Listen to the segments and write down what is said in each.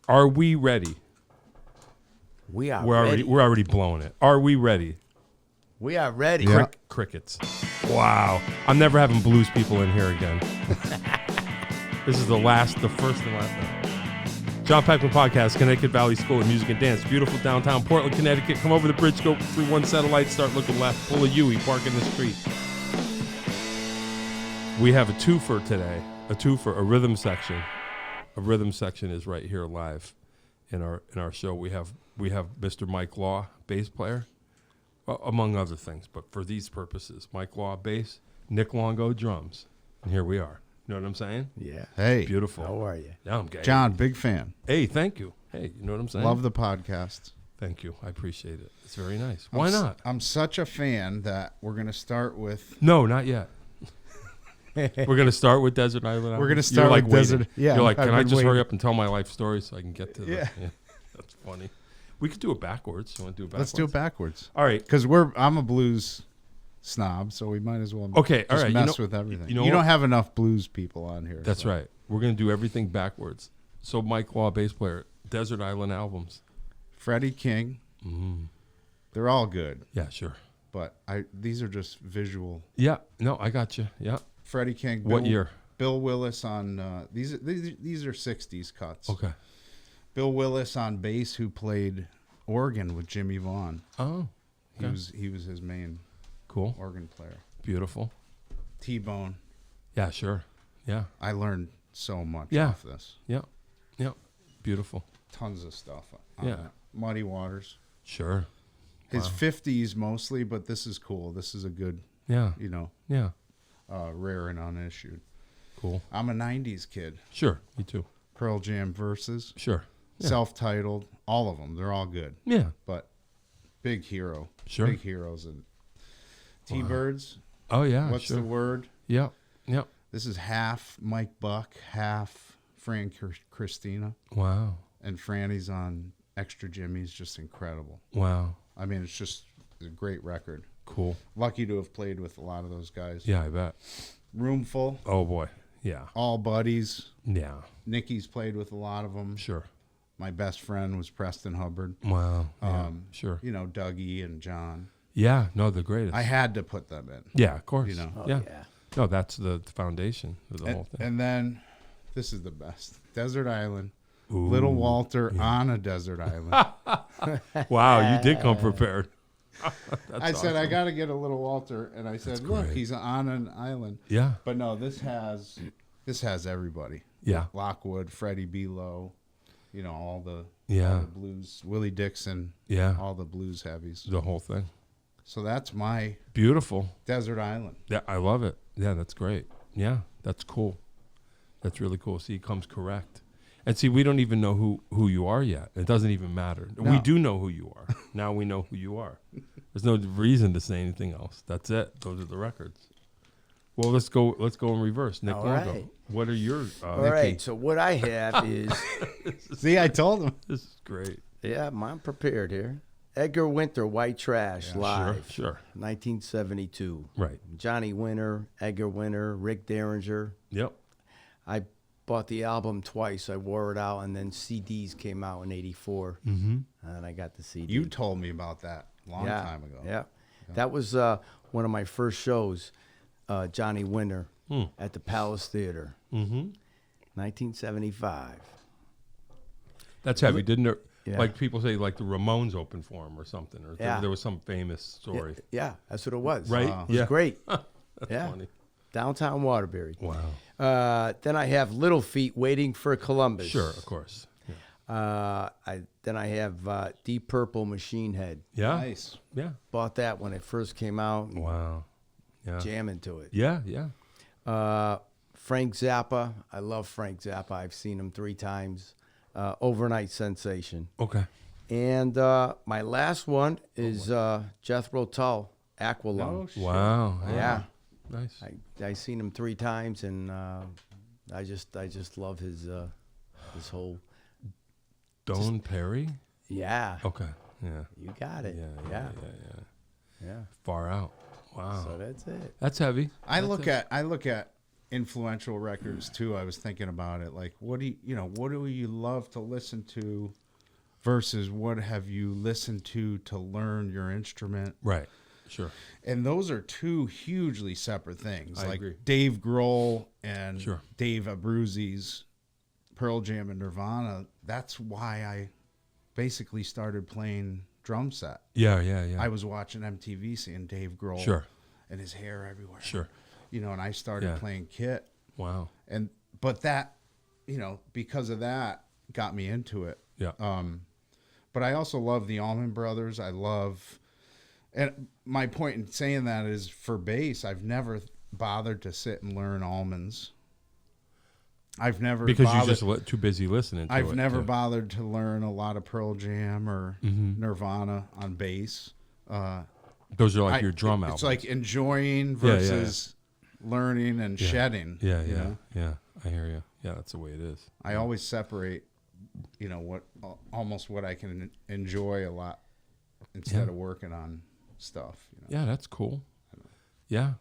Are we ready? We are We're ready. already blowing it. Are we ready? We are ready. Yeah. Crickets. Wow. I'm never having blues people in here again. This is the first and last time. John Peckman Podcast, Connecticut Valley School of Music and Dance. Beautiful downtown Portland, Connecticut. Come over the bridge, go through one satellite, start looking left, pull a U-E, park in the street. We have a twofer today. A rhythm section. A rhythm section is right here live in our show. We have Mr. Mike Law, bass player, among other things. But for these purposes, Mike Law, bass, Nick Longo, drums. And here we are. You know what I'm saying? Yeah. Hey. Beautiful. How are you? Yeah, I'm gay. John, big fan. Hey, thank you. Hey, you know what I'm saying? Love the podcast. Thank you. I appreciate it. It's very nice. Why not? I'm such a fan that we're going to start with... No, not yet. We're going to start with Desert Island. We're going to start with Desert... Yeah, you're like, can I just waiting. hurry up and tell my life story so I can get to the... Yeah. That's funny. We could do it backwards. You want to do it backwards? Let's do it backwards. All right. Because I'm a blues snob, so we might as well Okay, all right. mess with everything. you know You what? don't have enough blues people on here. That's so. right. We're going to do everything backwards. So Mike Law, bass player, Desert Island albums. Freddie King. Mm. They're all good, Yeah, sure. but these are just visual. Yeah. No, I got you. Yeah. Freddie King. What year? Bill Willis on these are 60s cuts. Okay. Bill Willis on bass, who played organ with Jimmy Vaughn. Oh, okay. He was his main Cool. organ player. Beautiful. T-Bone. Yeah, sure. Yeah. I learned so much Yeah. off this. Yeah. Yeah. Beautiful. Tons of stuff. On Yeah. that. Muddy Waters. Sure. His Wow. 50s mostly, but this is cool. This is a good, Yeah. Yeah. rare and unissued. Cool. I'm a 90s kid. Sure. Me too. Pearl Jam Versus. Sure. Yeah. Self-titled. All of them. They're all good. Yeah. But big hero. Sure. Big heroes. And T-Birds. Oh, yeah. What's sure. the word? Yep. Yep. This is half Mike Buck, half Fran Christina. Wow. And Franny's on Extra Jimmy's just incredible. Wow. I mean, it's just a great record. Cool. Lucky to have played with a lot of those guys. Yeah, I bet. Roomful, Oh, boy. Yeah. all buddies. Yeah. Nicky's played with a lot of them. Sure. My best friend was Preston Hubbard. Wow. Yeah. Sure. You know, Dougie and John. Yeah. No, the greatest. I had to put them in. Yeah, of course. You know. Oh, yeah. yeah. No, that's the foundation of the whole thing. And then, this is the best. Desert Island. Ooh. Little Walter on a desert island. Wow, you did come prepared. I said, I got to get a Little Walter. And I said, look, great. he's on an island. Yeah. But no, this has everybody. Yeah. Lockwood, Freddie Below, you know, all the blues, Willie Dixon, Yeah. all the blues heavies. The whole thing. So that's my Beautiful. desert island. Yeah, I love it. Yeah, that's great. Yeah, that's cool. That's really cool. See, he comes correct. And see, we don't even know who you are yet. It doesn't even matter. No. We do know who you are. Now we know who you are. There's no reason to say anything else. That's it. Those are the records. Well, let's go in reverse. Nick All Longo. right. What are your All right. So what I have is, See, I told him. This is great. yeah, I'm prepared here. Edgar Winter, White Trash, live, Sure. 1972. Right. Johnny Winter, Edgar Winter, Rick Derringer. Yep. I bought the album twice. I wore it out, and then CDs came out in '84, and I got the CD. You told me about that a long time ago. Yeah, that was one of my first shows. Johnny Winter at the Palace Theater, 1975. That's heavy, didn't it? Yeah. Like people say, like the Ramones opened for him or something, or Yeah. there was some famous story. Yeah, that's what it was. Right? It was Yeah. great. That's Yeah. funny. Downtown Waterbury. Wow. Then I have Little Feat, Waiting for Columbus. Sure, of course. Yeah. Then I have Deep Purple, Machine Head. Yeah. Nice. Yeah. Bought that when it first came out. And Wow. Yeah. jam into it. Yeah. Yeah. Frank Zappa. I love Frank Zappa. I've seen him 3 times. Overnight Sensation. Okay. And my last one is Jethro Tull, Aqualung. Oh, shit. Wow. Yeah. Nice. I seen him 3 times, and I just love his whole. Don Perry? Yeah. Okay. Yeah. You got it. Yeah. Yeah. Far out. Wow. So that's it. That's heavy. I look at influential records too. I was thinking about it. Like, what do you love to listen to versus what have you listened to learn your instrument? Right. Sure. And those are two hugely separate things. I like agree. Dave Grohl and Sure. Dave Abruzzi's Pearl Jam and Nirvana. That's why I basically started playing drum set. Yeah. I was watching MTV, seeing Dave Grohl. Sure. And his hair everywhere. Sure. And I started playing kit. Wow. But that, because of that, got me into it. Yeah. But I also love the Allman Brothers. And my point in saying that is for bass, I've never bothered to sit and learn Allmans. I've never because you're just too busy listening to it. I've never bothered to learn a lot of Pearl Jam or Nirvana on bass. Those are like your drum albums. It's like enjoying versus learning and shedding. Yeah. I hear you. Yeah, that's the way it is. I always separate, almost what I can enjoy a lot instead of working on stuff. Yeah, that's cool. Yeah.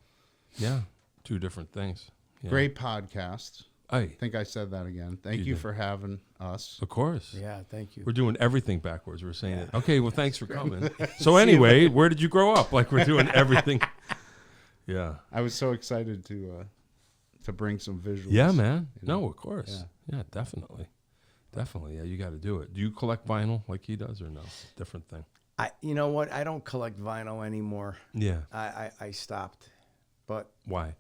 Two different things. Yeah. Great podcast. I think I said that again. Thank you for having us. Of course. Yeah, thank you. We're doing everything backwards. We're saying it. Okay, well, thanks for coming. So anyway, where did you grow up? Like, we're doing everything. Yeah. I was so excited to bring some visuals. Yeah, man. No, of course. Yeah, definitely. Definitely. Yeah, you got to do it. Do you collect vinyl like he does or no? Different thing. You know what? I don't collect vinyl anymore. Yeah. I stopped. But why?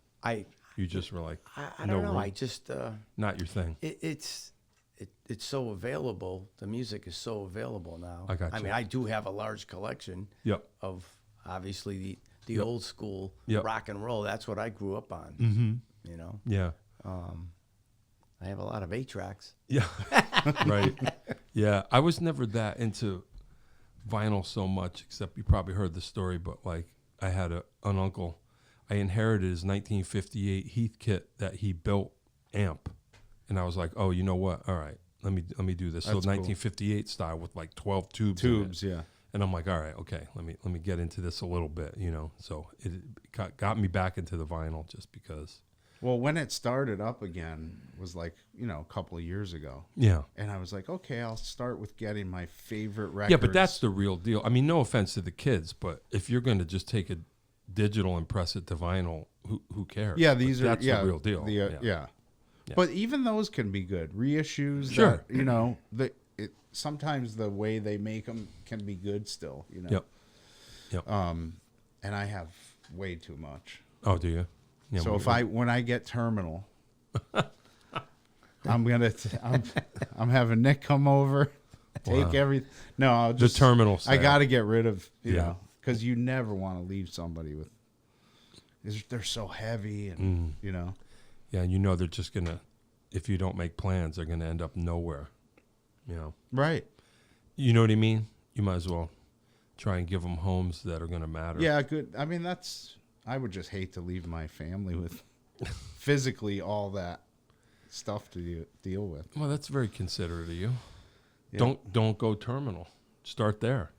You just were like, I don't know. Room. I just not your thing. It's so available. The music is so available now. I got you. I mean, I do have a large collection. Yep. Of obviously the old school rock and roll. That's what I grew up on. Mm-hmm. Yeah. I have a lot of 8-tracks. Yeah. Right. Yeah. I was never that into vinyl so much, except you probably heard the story, but like I had an uncle. I inherited his 1958 Heath kit that he built amp, and I was like, "Oh, you know what? All right, let me do this." That's so 1958 cool. Style with like 12 tubes. Tubes, yeah. And I'm like, "All right, okay, let me get into this a little bit, So it got me back into the vinyl just because. Well, when it started up again was like a couple of years ago. Yeah. And I was like, okay, I'll start with getting my favorite records. Yeah, but that's the real deal. I mean, no offense to the kids, but if you're going to just take a digital and press it to vinyl, who cares? Yeah, that's the real deal. Yeah. But even those can be good reissues. Sure. That, sometimes the way they make them can be good still. Yep. And I have way too much. Oh, do you? Yeah, so when I get terminal, I'm having Nick come over, take everything. No, I'll just the terminal. I got to get rid of because you never want to leave somebody with. They're so heavy and Yeah, and they're just gonna, if you don't make plans, they're gonna end up nowhere. Right. You know what I mean? You might as well try and give them homes that are gonna matter. Yeah, good. I mean, I would just hate to leave my family with physically all that stuff to deal with. Well, that's very considerate of you. Yeah. Don't go terminal. Start there.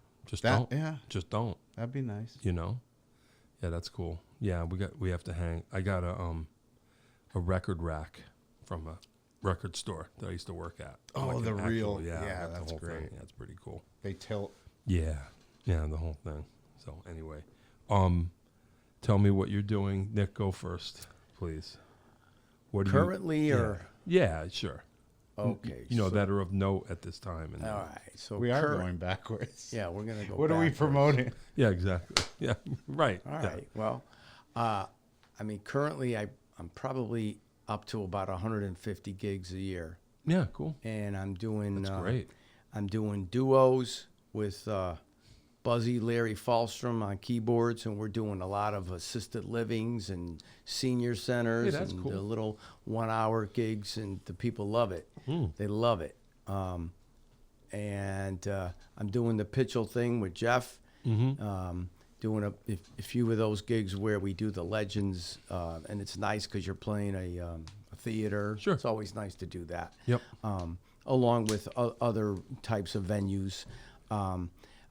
Don't. Yeah. Just don't. That'd be nice. Yeah, that's cool. Yeah, we have to hang. I got a record rack from a record store that I used to work at. Oh, like the real. Yeah, that's great. Thing. Yeah, it's pretty cool. They tilt. Yeah, the whole thing. So anyway, tell me what you're doing. Nick, go first, please. What are currently you, or? Yeah, sure. Okay. That are of note at this time. And all right. So we are going backwards. Yeah, we're going to go What backwards. are we promoting? Yeah, exactly. Yeah, right. All right. Well, I mean, currently I'm probably up to about 150 gigs a year. Yeah, cool. And I'm doing That's great. I'm doing duos with Buzzy Larry Falstrom on keyboards, and we're doing a lot of assisted livings and senior centers and cool. the little 1-hour gigs, and the people love it. They love it. And I'm doing the Pitchell thing with Jeff. Doing a few of those gigs where we do the legends, and it's nice because you're playing a theater. Sure. It's always nice to do that. Yep. Along with other types of venues.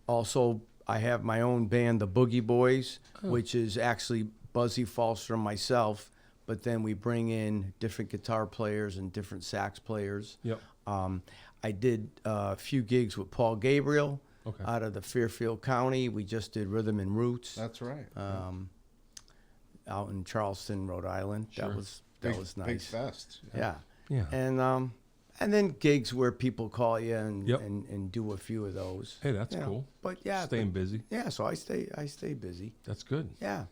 Also, I have my own band, the Boogie Boys, which is actually Buzzy Falstrom, myself, but then we bring in different guitar players and different sax players. Yep. I did a few gigs with Paul Gabriel Okay. out of the Fairfield County. We just did Rhythm and Roots That's right. out in Charleston, Rhode Island. Sure. That was Big nice. fest. Yeah. Yeah. And then gigs where people call you and Yep. and do a few of those. Hey, that's you know. cool. But yeah, Staying busy. yeah. So I stay busy. That's good. Yeah.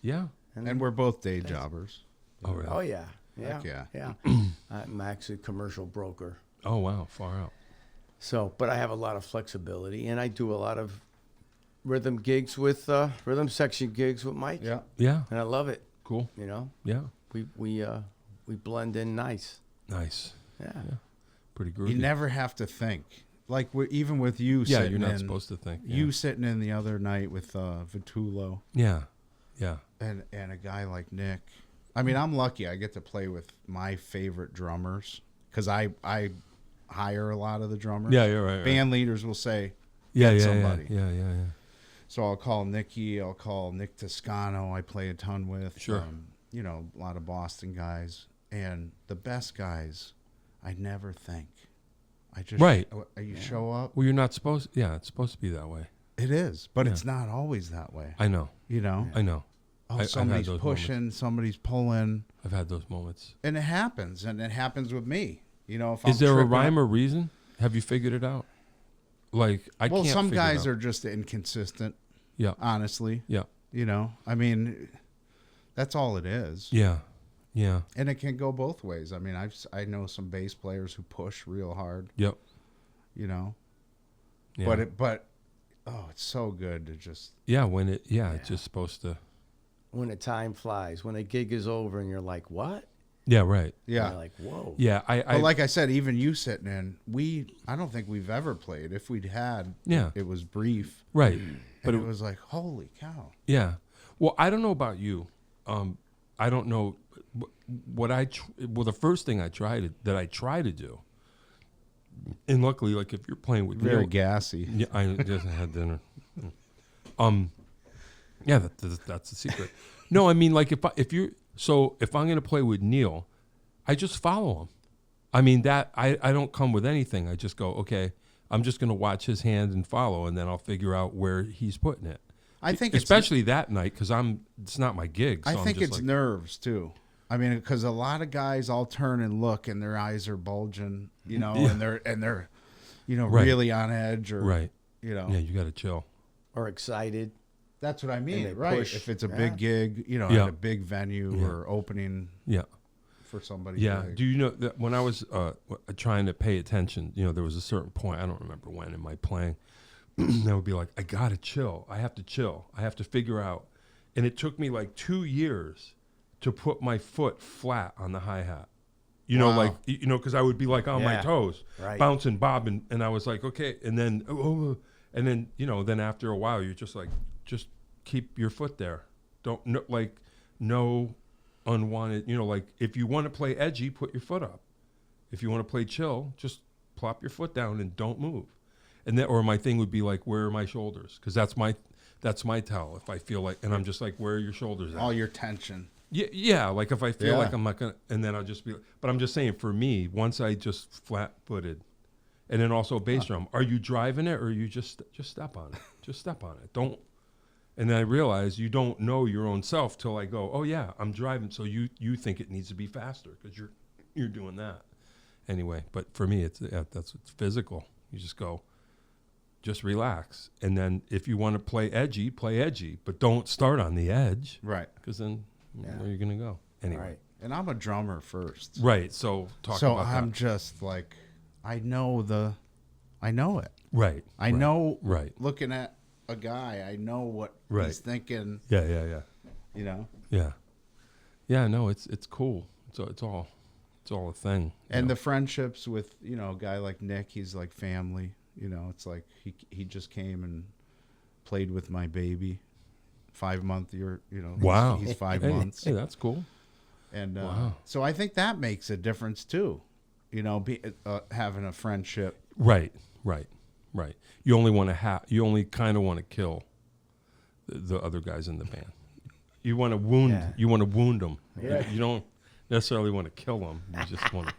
Yeah. And we're both day jobbers. Oh, really? Oh yeah. Yeah. Heck Yeah. I'm actually a commercial broker. Oh, wow. Far out. So, but I have a lot of flexibility, and I do a lot of rhythm gigs with rhythm section gigs with Mike. Yeah. Yeah. And I love it. Cool. You know, Yeah. we blend in nice. Nice. Yeah. Pretty groovy. You never have to think. Like even with you Yeah, sitting you're not in, supposed to think. Yeah. You sitting in the other night with Vitulo Yeah. Yeah. and a guy like Nick. I mean, I'm lucky I get to play with my favorite drummers because I hire a lot of the drummers. Yeah, you're right. Band leaders will say, Yeah, get yeah, somebody. yeah, yeah, yeah. So I'll call Nicky. I'll call Nick Toscano. I play a ton with. Sure. You know, a lot of Boston guys. And the best guys, I never think. I just Right. You show up. Well, you're not supposed. Yeah, it's supposed to be that way. It is, but Yeah. it's not always that way. I know. You know. I know. Oh, I've had somebody's those pushing, somebody's pulling, I've had those moments. and it happens. And it happens with me. You know, if Is I'm there a tripping rhyme up- or reason? Have you figured it out? Like I Well, can't. some figure it guys out. are just inconsistent. Yeah. Honestly, Yeah. you know. I mean, that's all it is. Yeah. Yeah. And it can go both ways. I mean, I know some bass players who push real hard. Yep. You know. Yeah. But oh, it's so good to just Yeah. When it. Yeah. It's just supposed to. When the time flies, when a gig is over, and you're like, "What?" Yeah. Right. And yeah. you're like, "Whoa." Yeah. But like I said, even you sitting in, I don't think we've ever played. If we'd had, Yeah. it was brief. Right. But But it was like, holy cow. Yeah. Well, I don't know about you. I don't know what well, the first thing I try to do, and luckily, like if you're playing with Very Neil, gassy. yeah, I just had dinner. Yeah, that's the secret. No, I mean, like if I'm gonna play with Neil, I just follow him. I mean that I don't come with anything. I just go, okay, I'm just gonna watch his hand and follow, and then I'll figure out where he's putting it. I think especially that night because it's not my gig. So I I'm think just it's like, nerves too. I mean, because a lot of guys all turn and look, and their eyes are bulging, you know, Yeah. and they're, you know, Right. really on edge, or right. you know, Yeah, you got to chill. Or excited. that's what I mean, they right? push. If it's a Yeah. big gig, you know, Yeah. at a big venue Yeah. or opening Yeah. for somebody. Yeah. big. Do you know that when I was trying to pay attention, you know, there was a certain point, I don't remember when in my playing, I would be like, I got to chill. I have to chill. I have to figure out. And it took me like 2 years to put my foot flat on the hi-hat. You know, Wow. like, you know, because I would be like on my Yeah. toes, Right. bouncing, bobbing. And I was like, okay. And then, you know, then after a while, you're just like, just keep your foot there. Don't, no, like, no unwanted, you know, like if you want to play edgy, put your foot up. If you want to play chill, just plop your foot down and don't move. And then, or my thing would be like, where are my shoulders? Because that's my tell. If I feel like, and I'm just like, where are your shoulders at? all your tension. Yeah. Like if I feel Yeah. like I'm not gonna, and then I'll just be. But I'm just saying, for me, once I just flat-footed, and then also bass drum. Are you driving it, or you just step on it? Just step on it. Don't. And then I realize you don't know your own self till I go, oh yeah, I'm driving. So you think it needs to be faster because you're doing that. Anyway, but for me, it's physical. You just go. Just relax, and then if you want to play edgy, but don't start on the edge, Right. because then Yeah. where are you gonna go? Anyway, Right. And I'm a drummer first. right. So talk So about I'm that. just like, I know it. Right. I right, know, Right. looking at a guy, I know what Right. he's thinking, Yeah. you know. Yeah. No, it's cool. It's all a thing. you And know? the friendships with, you know, a guy like Nick, he's like family. You know, it's like he just came and played with my baby. 5 month, you know. Wow. He's 5 Hey, months. Hey, that's cool. And Wow. so I think that makes a difference too. You know, having a friendship. Right. You only want to you only kind of want to kill the other guys in the band. You want to wound. Yeah. You want to wound them. Yeah. You don't necessarily want to kill them. You just want to,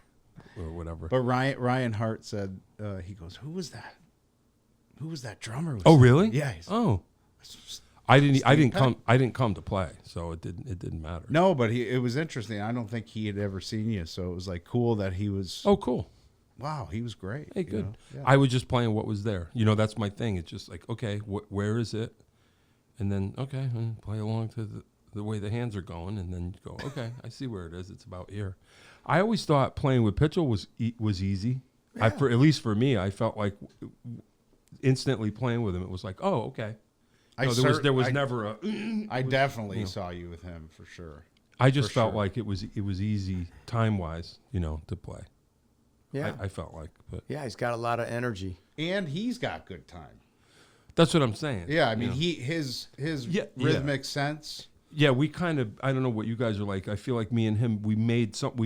or whatever. But Ryan Hart said, he goes, who was that? Who was that drummer? who Oh, sang?" really? Yeah. Oh, I didn't Steve come. I didn't come to play, so it didn't matter. No, but it was interesting. I don't think he had ever seen you, so it was like cool that he was. Oh, cool. Wow, he was great. Hey, you good. know? Yeah. I was just playing what was there. That's my thing. It's just like, okay, where is it? And then, okay, play along to the way the hands are going, and then go, okay, I see where it is. It's about here. I always thought playing with Pitchell was easy. Yeah. At least for me, I felt like instantly playing with him, it was like, oh, okay. There was never a. I definitely saw you with him for sure. I just For felt sure. like it was easy time wise, to play. Yeah. I felt like, but Yeah, he's got a lot of energy. And he's got good time. that's what I'm saying. Yeah, I mean, his Yeah, rhythmic sense. Yeah, we kind of, I don't know what you guys are like. I feel like me and him, we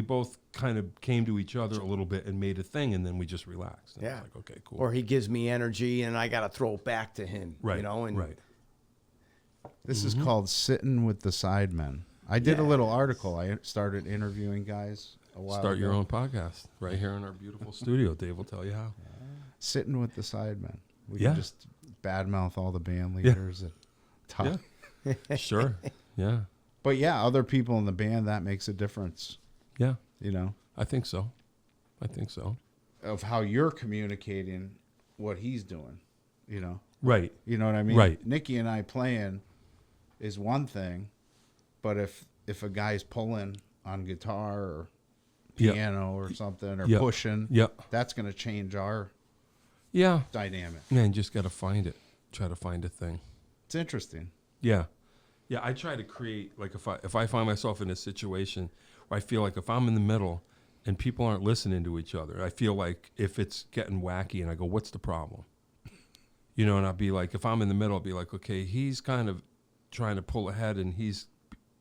both kind of came to each other a little bit and made a thing, and then we just relaxed. And Yeah. it's like, okay, cool. Or he gives me energy and I got to throw it back to him. Right, And right. This is called Sitting with the Sidemen. I did a little Yes. article. I started interviewing guys a while Start your ago. own podcast right here in our beautiful studio. Dave will tell you how. Sitting with the Sidemen. We Yeah. can just badmouth all the band leaders and talk. Yeah. Sure. Yeah. But yeah, other people in the band, that makes a difference, Yeah. you I think so. of how you're communicating what he's doing, Right. You know what I mean? Right. Nikki and I playing is one thing, but if a guy's pulling on guitar or Yeah. piano or something or Yeah. pushing, Yeah. that's going to change our Yeah. dynamic. Man, just got to find it. Try to find a thing. It's interesting. Yeah. Yeah, I try to create, like, if I find myself in a situation where I feel like if I'm in the middle and people aren't listening to each other, I feel like if it's getting wacky and I go, what's the problem? And I'll be like, if I'm in the middle, I'll be like, okay, he's kind of trying to pull ahead and he's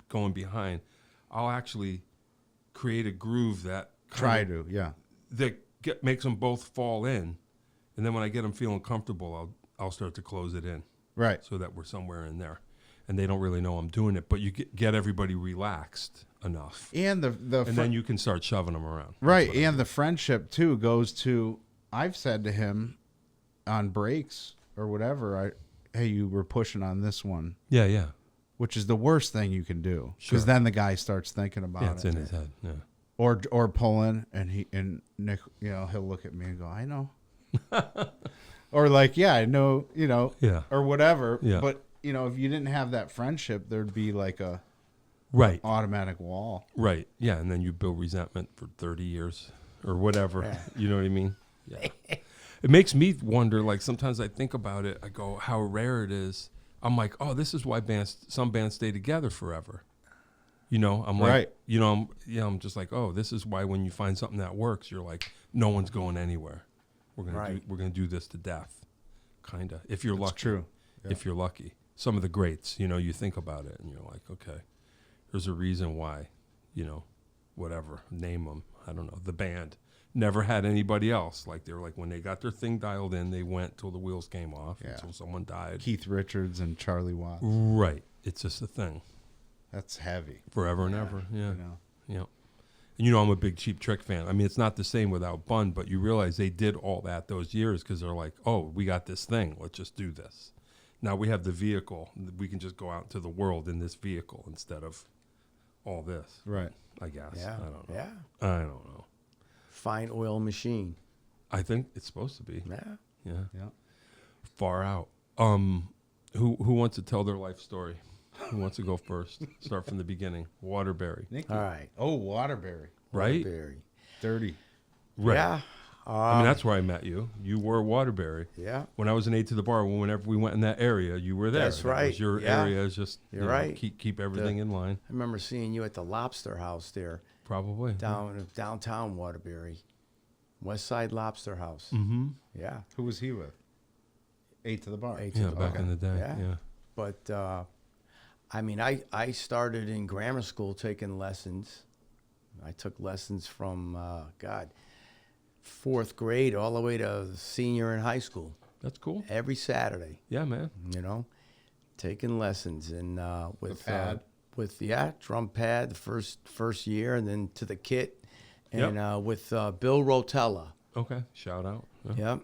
going behind. I'll actually create a groove that makes them both fall in. And then when I get them feeling comfortable, I'll start to close it in. Right. So that we're somewhere in there. And they don't really know I'm doing it, but you get everybody relaxed enough. And then you can start shoving them around. right, and the friendship too goes to, I've said to him on breaks or whatever, hey, you were pushing on this one, Yeah, yeah. which is the worst thing you can do, Sure. because then the guy starts thinking about Yeah, it. it's in his head. Yeah. Or pulling, and Nick, he'll look at me and go, I know. Or like, yeah, I know, Yeah. or whatever. Yeah. But, if you didn't have that friendship, there'd be like a Right. automatic wall. Right. Yeah, and then you build resentment for 30 years or whatever. Yeah. You know what I mean? Yeah. It makes me wonder, like, sometimes I think about it, I go, how rare it is. I'm like, oh, this is why some bands stay together forever. I'm like, Right. I'm just like, oh, this is why when you find something that works, you're like, no one's going anywhere. We're gonna do this to death, kind of. If you're That's lucky. true. Yeah. If you're lucky. Some of the greats, you think about it and you're like, okay, there's a reason why, whatever, name them. I don't know. The band never had anybody else. Like, they were like, when they got their thing dialed in, they went till the wheels came off, Yeah. until someone died. Keith Richards and Charlie Watts. Right. It's just a thing. That's heavy. Forever and ever. Yeah. You know. Yeah. And I'm a big Cheap Trick fan. I mean, it's not the same without Bun, but you realize they did all that those years because they're like, oh, we got this thing. Let's just do this. Now we have the vehicle. We can just go out into the world in this vehicle instead of all this. Right. I guess. Yeah. I don't know. Yeah. I don't know. Fine oil machine. I think it's supposed to be. Yeah. Yeah. Yeah. Far out. Who wants to tell their life story? Who wants to go first? Start from the beginning. Waterbury. Nikki. All right. Oh, Waterbury. Right? Waterbury. Dirty. Right. Yeah. I mean, that's where I met you. You were Waterbury. Yeah. When I was an 8 to the bar, whenever we went in that area, you were there. That's That was right. your Yeah. area is just You're right. Keep everything in line. I remember seeing you at the Lobster House there, Probably. downtown Waterbury, West Side Lobster House. Mm-hmm. Yeah. Who was he with? 8 to the bar. Eight to Yeah, the back bar. in the day. Yeah. Yeah. But I mean, I started in grammar school taking lessons. I took lessons from fourth grade all the way to senior in high school. That's cool. Every Saturday, Yeah, man. taking lessons and with Pad? with drum pad the first year, and then to the kit, and with Bill Rotella. Okay, shout out. Yeah. Yep.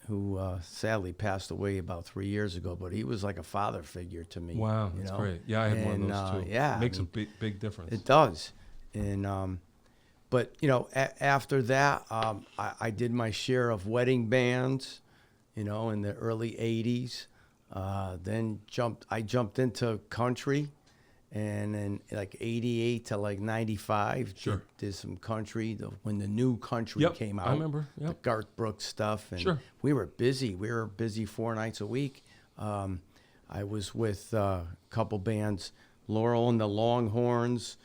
Who sadly passed away about 3 years ago, but he was like a father figure to me. Wow, you that's know? great. Yeah, I had one of those too. Yeah, Makes a big difference. It does. And but after that, I did my share of wedding bands, in the early '80s. Then I jumped into country, and then like '88 to like '95, Sure. did some country when the new country came out. I remember. The Yep. Garth Brooks stuff, and Sure. we were busy. We were busy 4 nights a week. I was with a couple bands, Laurel and the Longhorns.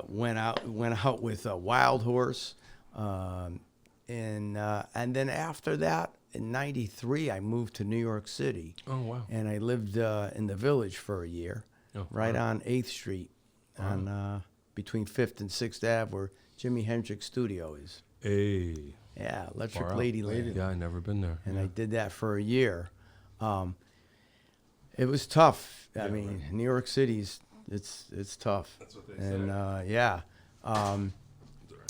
Went out with Wild Horse, and then after that, in '93, I moved to New York City. Oh wow. And I lived in the Village for a year, right on 8th Street, on between 5th and 6th Ave, where Jimi Hendrix studio is. Hey. Yeah, Electric Far out. Ladyland. Yeah, I never been there. And I did that for a year. It was tough. I mean, right. New York City's it's tough. That's what they And say.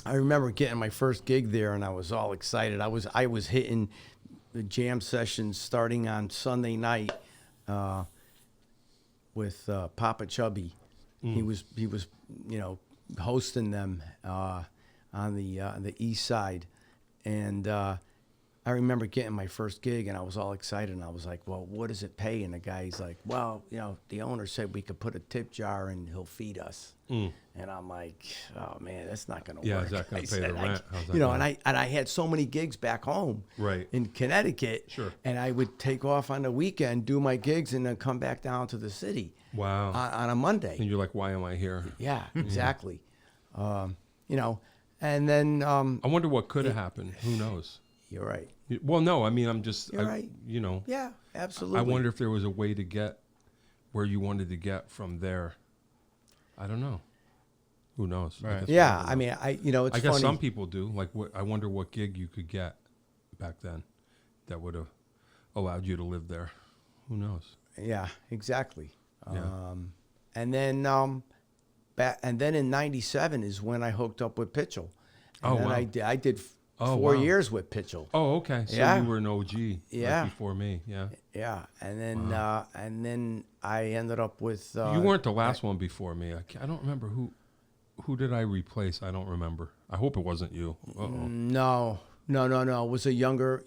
I remember getting my first gig there, and I was all excited. I was hitting the jam sessions starting on Sunday night with Papa Chubby. He was hosting them on the east side, and I remember getting my first gig, and I was all excited, and I was like, well, what does it pay? And the guy's like, well, the owner said we could put a tip jar and he'll feed us. And I'm like, oh man, that's not going to work. Yeah, is that going I to pay the said, rent? How's that and I had so many gigs back home Right. in Connecticut. Sure. And I would take off on the weekend, do my gigs, and then come back down to the city Wow. on a Monday. And you're like, why am I here? Yeah, exactly. And then I wonder what could have happened. Who knows? you're right. Well, no, I mean, I'm just, You're right. Yeah, absolutely. I wonder if there was a way to get where you wanted to get from there. I don't know. Who knows? Right. Yeah, I mean, it's I guess funny. some people do. Like, I wonder what gig you could get back then that would have allowed you to live there. Who knows? Yeah, exactly. Yeah. And then in '97 is when I hooked up with Pitchell. And Oh, then wow. I did Oh, 4 wow. years with Pitchell. Oh, okay. So Yeah. you were an OG Yeah. right before me. Yeah. Yeah, and then I ended up with. You weren't the last one before me. I don't remember who did I replace. I don't remember. I hope it wasn't you. Uh-oh. No. It was a younger.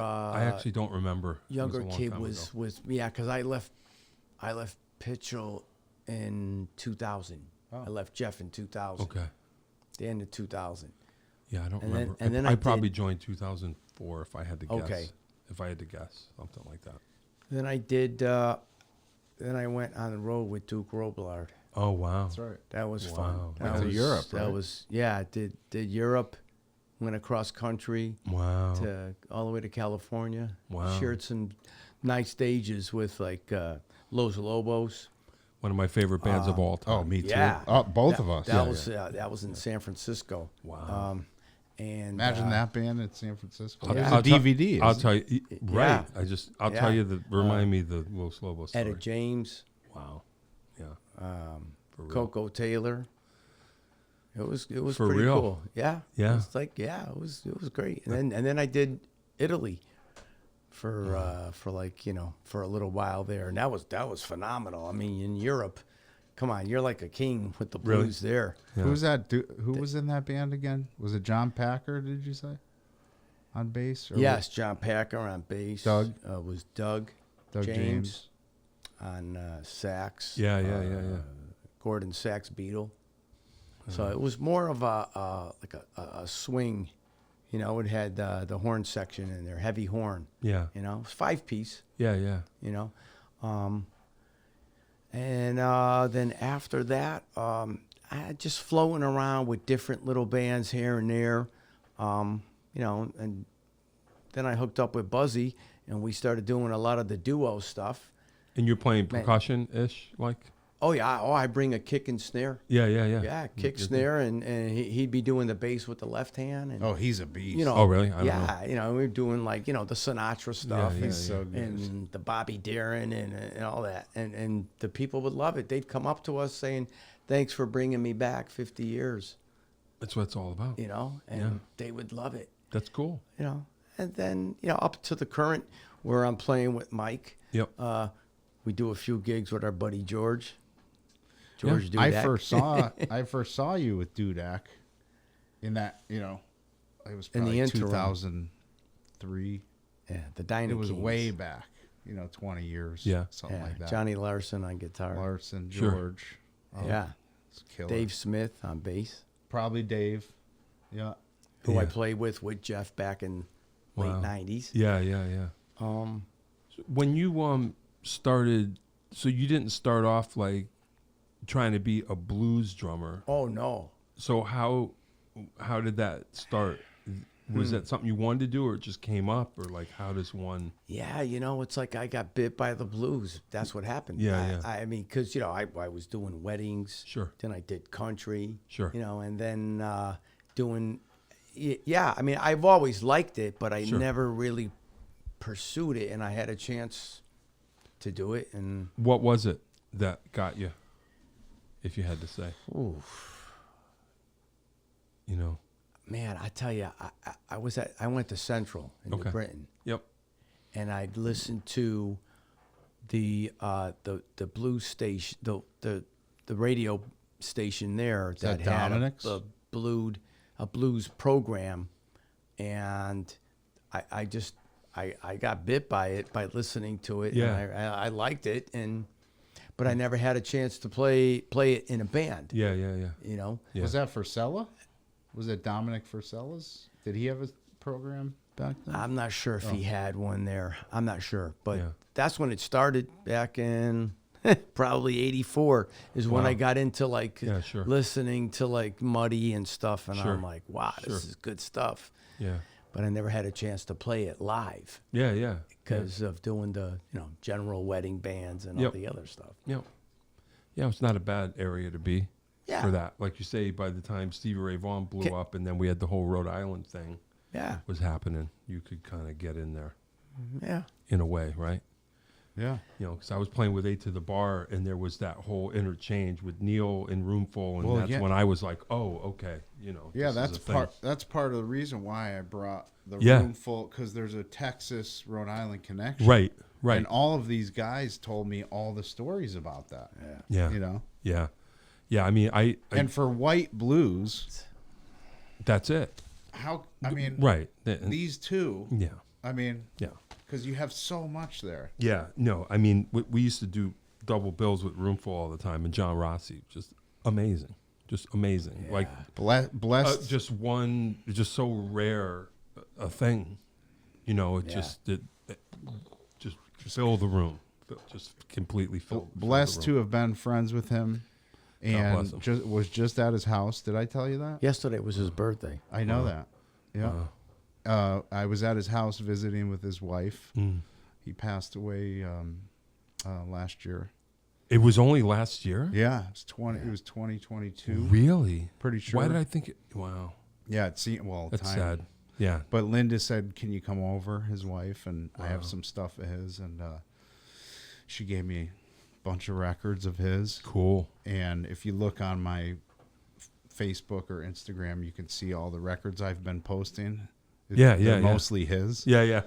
I actually don't remember. It was a Younger long kid time was ago. because I left Pitchell in 2000. I left Jeff in 2000. Okay. The end of 2000. Yeah, I don't And then- remember. and then I I probably did- joined 2004 if I had to guess. Okay. If I had to guess, something like that. Then I did. Then I went on the road with Duke Roblard. Oh wow. That's right. That was Wow. fun. Went to Europe, That right? was did Europe, went across country Wow. to all the way to California. Wow. Shared some nice stages with like Los Lobos. One of my favorite bands of all time. Oh, me too. Yeah. Oh, both That- of us. That was in San Francisco. Wow. And Imagine that band in San Francisco. I'll- There's I'll a tell- DVD. I'll isn't tell you. Right. Yeah. I'll Yeah. tell you remind me the Los Lobos story. Etta James, Wow. Yeah. For real. Coco Taylor. It was For pretty real? cool. Yeah. Yeah. It was like it was great. And then I did Italy for a little while there, and that was phenomenal. I mean, in Europe, come on, you're like a king with the Really? blues there. Yeah. Who's that? Who was in that band again? Was it John Packer? Did you say on bass? Or Yes, John Packer on bass. Doug? Was Doug Doug James. on sax. Yeah. Gordon sax beetle. So it was more of a swing. It had the horn section in there, heavy horn. Yeah. It was 5-piece. Yeah. And then after that, I had just floating around with different little bands here and there, and then I hooked up with Buzzy, and we started doing a lot of the duo stuff. And you're playing percussion-ish, like? Oh yeah. Oh, I bring a kick and snare. Yeah, yeah, yeah. Yeah, kick snare, and he'd be doing the bass with the left hand. And, Oh, he's a beast. you know. Oh, really? I don't yeah, you know, we were doing like the Sinatra stuff, yeah, He's so good. and the Bobby Darin and all that, and the people would love it. They'd come up to us saying, "Thanks for bringing me back 50 years," That's what it's all about. and Yeah. they would love it, That's cool. And then up to the current where I'm playing with Mike. Yep. We do a few gigs with our buddy George. Yeah. Dudak. I first saw you with Dudak in that, it was In the probably interim. 2003. Yeah, the Dyna It was Kings. way back, 20 years. Yeah. Something Yeah, like that. Johnny Larson on guitar. Larson, Sure. George. Yeah, It's killer. Dave Smith on bass, Probably Dave. Yeah. who I Yeah. played with Jeff back in late Wow. 90s. Yeah, yeah, yeah. When you started, so you didn't start off like trying to be a blues drummer. Oh no. So how did that start? Was that something you wanted to do, or it just came up, or like how does one? Yeah, it's like I got bit by the blues. That's what happened. Yeah, I mean, because I was doing weddings. Sure. Then I did country. Sure. And then doing. Yeah, I mean, I've always liked it, but I Sure. never really pursued it, and I had a chance to do it, and What was it that got you? If you had to say, man, I tell you, I went to Central in New Okay. Britain, Yep. and I'd listened to the blues station, the radio station there that that had Dominic's? a blues program, and I just got bit by it by listening to it. Yeah. And I liked it, but I never had a chance to play it in a band. Yeah, yeah, yeah. Yeah. Was that Furcella? Was it Dominic Furcella's? Did he have a program back then? I'm not sure if he had one there. I'm not sure, but Yeah. that's when it started back in probably '84 is when Wow. I got into like Yeah, sure. listening to like Muddy and stuff, and Sure. I'm like, wow, Sure. this is good stuff. Yeah. But I never had a chance to play it live Yeah, yeah. because of doing the general wedding bands and all Yep. the other stuff. Yep. Yeah, it's not a bad area to be Yeah. for that. Like you say, by the time Stevie Ray Vaughan blew up, and then we had the whole Rhode Island thing Yeah, was happening, you could kind of get in there yeah. in a way, right? Yeah. Because I was playing with 8 to the Bar, and there was that whole interchange with Neil and Roomful, and Well, that's yeah. when I was like, oh, okay, Yeah, this is that's a thing. That's part of the reason why I brought the Yeah. room full, because there's a Texas Rhode Island connection. Right, right. And all of these guys told me all the stories about that. Yeah, yeah, yeah. I mean, I And for white blues, that's it. right. And- These two, yeah, yeah, yeah. because you have so much there. Yeah, no, I mean, we used to do double bills with Roomful all the time, and John Rossi, just amazing. Like, Blessed. just so rare a thing, it just fill the room, just completely fill. Blessed to have been friends with him, bless and him. was just at his house. Did I tell you that? Yesterday was his birthday. I know that. Yeah. I was at his house visiting with his wife. He passed away last year. It was only last year. Yeah, it was 2022. Really? Pretty sure. Why did I think it? Wow, Yeah, it seemed that's time. sad. Yeah, But Linda said, "Can you come over?" His wife, and I have some stuff of his, and she gave me a bunch of records of his. cool. And if you look on my Facebook or Instagram, you can see all the records I've been posting. Yeah, They're yeah. mostly his. Yeah, yeah.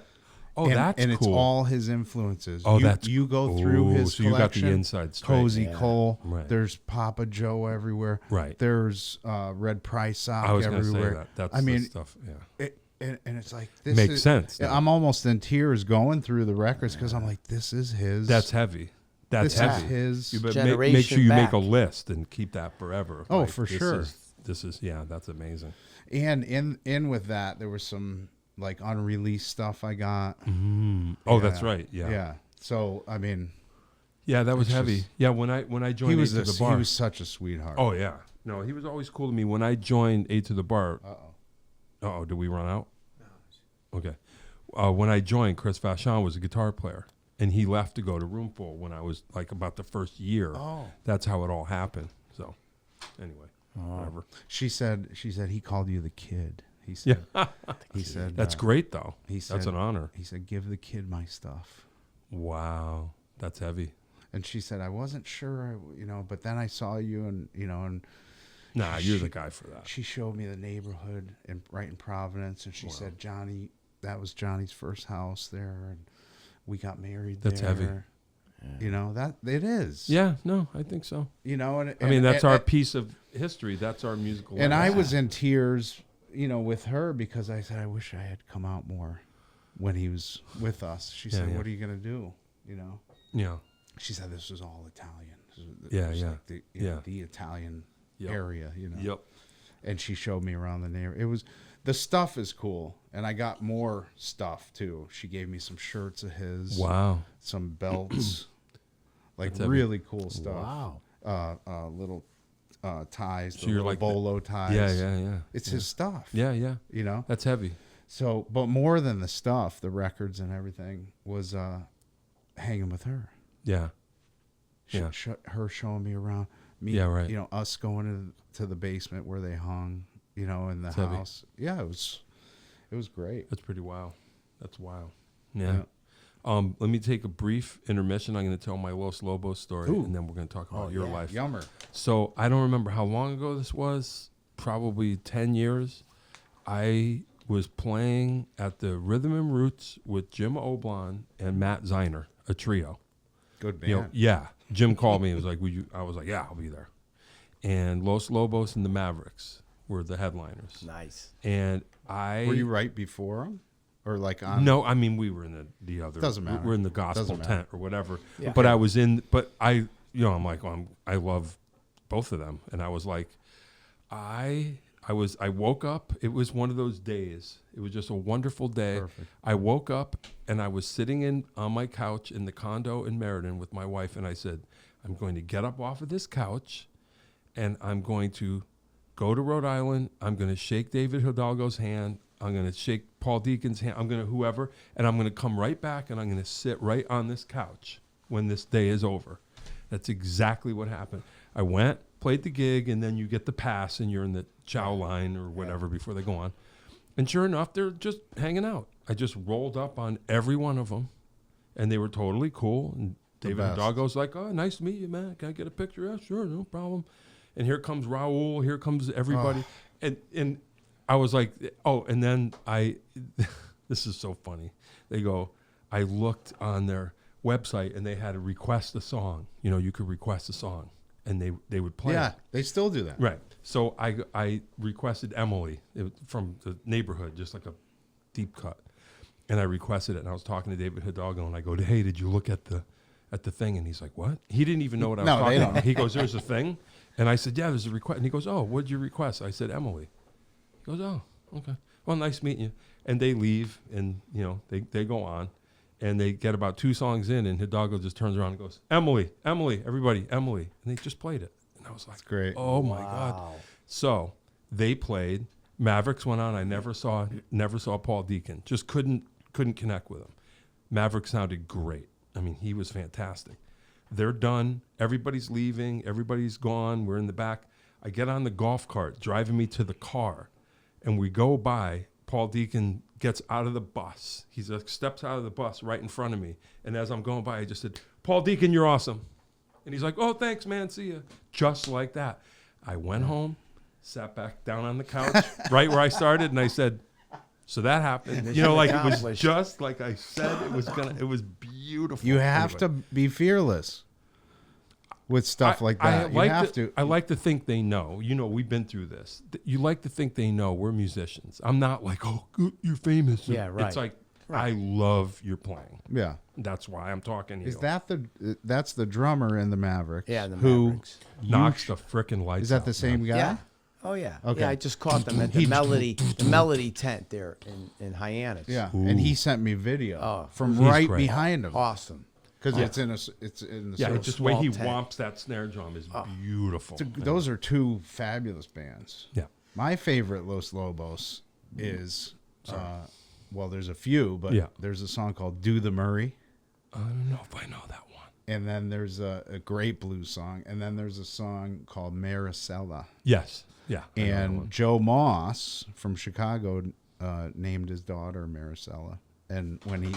Oh, that's and cool. it's all his influences. Oh, you go through his so you got the collection. inside straight. Cozy Cole. Right. There's Papa Joe everywhere. Right. There's Red Price sock I was going to everywhere. say that. That's I mean, the stuff. Yeah. and it's like this Makes is, sense, yeah, though. I'm almost in tears going through the records because I'm like, this is his. That's heavy. That's This heavy. is his You better generation make sure you make a back. list and keep that forever. Oh, for this sure. This is that's amazing. And in with that, there was some like unreleased stuff I got. Oh, that's right. Yeah. Yeah. So I mean, Yeah, that was It's heavy. just- Yeah, when I joined he was 8 to the Bar. he was such a sweetheart. Oh yeah. No, he was always cool to me. When I joined 8 to the Bar. Uh-oh, did we run out? No. Okay. When I joined, Chris Vachon was a guitar player. and he left to go to Roomful when I was like about the first year. Oh. That's how it all happened. So, anyway, whatever. She said he called you the kid. He said, he said That's great though. He said, That's an honor. He said, give the kid my stuff. Wow, that's heavy. And she said, I wasn't sure, but then I saw you and Nah, you're the guy for that. she showed me the neighborhood right in Providence. And she said, Johnny, that was Johnny's first house there. And we got married That's there. heavy. That it is. Yeah, no, I think so. And I mean, that's our piece of history. That's our musical. And legacy. I was in tears, with her because I said, I wish I had come out more when he was with us. She said, yeah. what are you going to do? Yeah. She said, this was all Italian. Yeah, was yeah. like the, the Italian area, Yep. And she showed me around the neighborhood. The stuff is cool. And I got more stuff too. She gave me some shirts of his. Wow. Some belts. Like That's really cool stuff. Wow. Little ties, So the you're little like bolo ties. Yeah. It's his stuff. Yeah. That's heavy. So, but more than the stuff, the records and everything was hanging with her. Yeah. Yeah. Her showing me around. Me, Yeah, right. Us going to the basement where they hung, in the That's heavy. house. Yeah, it was great. That's pretty wild. That's wild. Yeah. Let me take a brief intermission. I'm going to tell my Los Lobos story, and then we're going to talk about your life. Yummer. So I don't remember how long ago this was. Probably 10 years. I was playing at the Rhythm and Roots with Jim Oblon and Matt Ziner, a trio. Good band. Yeah. Jim called me and was like, "Would you?" I was like, "Yeah, I'll be there." And Los Lobos and the Mavericks were the headliners. Nice. And Were you right before them? Or like on? No, I mean we were in the other. Doesn't matter. We're in the gospel Doesn't matter. tent or whatever. Yeah. But I was in. But I'm like, I love both of them, and I was like, I woke up. It was one of those days. It was just a wonderful day. Perfect. I woke up and I was sitting on my couch in the condo in Meriden with my wife, and I said, I'm going to get up off of this couch, and I'm going to go to Rhode Island. I'm going to shake David Hidalgo's hand. I'm going to shake Paul Deacon's hand. I'm going to whoever, and I'm going to come right back, and I'm going to sit right on this couch when this day is over. That's exactly what happened. I went, played the gig, and then you get the pass, and you're in the chow line or whatever before they go on. And sure enough, they're just hanging out. I just rolled up on every one of them, and they were totally cool. And David Hidalgo's like, "Oh, nice to meet you, man. Can I get a picture?" "Yeah, sure, no problem." And here comes Raul. Here comes everybody. And I was like, oh, and then this is so funny. They go, I looked on their website, and they had to request a song. You could request a song, and they would play Yeah, it. they still do that. Right. So I requested Emily from the neighborhood, just like a deep cut. And I requested it, and I was talking to David Hidalgo, and I go, "Hey, did you look at the thing?" And he's like, "What?" He didn't even know what I was talking about. He goes, "There's a thing?" And I said, "Yeah, there's a request." And he goes, "Oh, what'd you request?" I said, "Emily." He goes, "Oh, okay. Well, nice meeting you." And they leave, and they go on, and they get about 2 songs in, and Hidalgo just turns around and goes, "Emily, everybody, Emily." And they just played it. And I was like, great. "Oh my God." So they played. Mavericks went on. I never saw Paul Deacon. Just couldn't connect with him. Maverick sounded great. I mean, he was fantastic. They're done. Everybody's leaving. Everybody's gone. We're in the back. I get on the golf cart, driving me to the car, and we go by. Paul Deacon gets out of the bus. He steps out of the bus right in front of me. And as I'm going by, I just said, "Paul Deacon, you're awesome." And he's like, "Oh, thanks, man. See ya." Just like that. I went home, sat back down on the couch, right where I started, and I said, "So that happened." It was just like I said it was beautiful. You have to be fearless with stuff like that. I like to think they know. We've been through this. You like to think they know we're musicians. I'm not like, "Oh, you're famous." Yeah, right. It's like, I love your playing. Yeah. That's why I'm talking to you. Is that that's the drummer in the Mavericks? Yeah, the who Mavericks. Knocks the frickin' lights out. Is that the same guy? Yeah. Oh yeah. Okay. Yeah, I just caught them at the Melody tent there in Hyannis. Yeah. Ooh. And he sent me video from He's right great. behind him. Awesome. Because it's in the Yeah, sort of just the way he tent. whomps that snare drum is beautiful. those are 2 fabulous bands. Yeah. My favorite Los Lobos is, well, there's a few, but Yeah. there's a song called "Do the Murray." I don't know if I know that one. And then there's a great blues song. And then there's a song called Maricela. Yes. Yeah. I know that And one. Joe Moss from Chicago named his daughter Maricela. And when he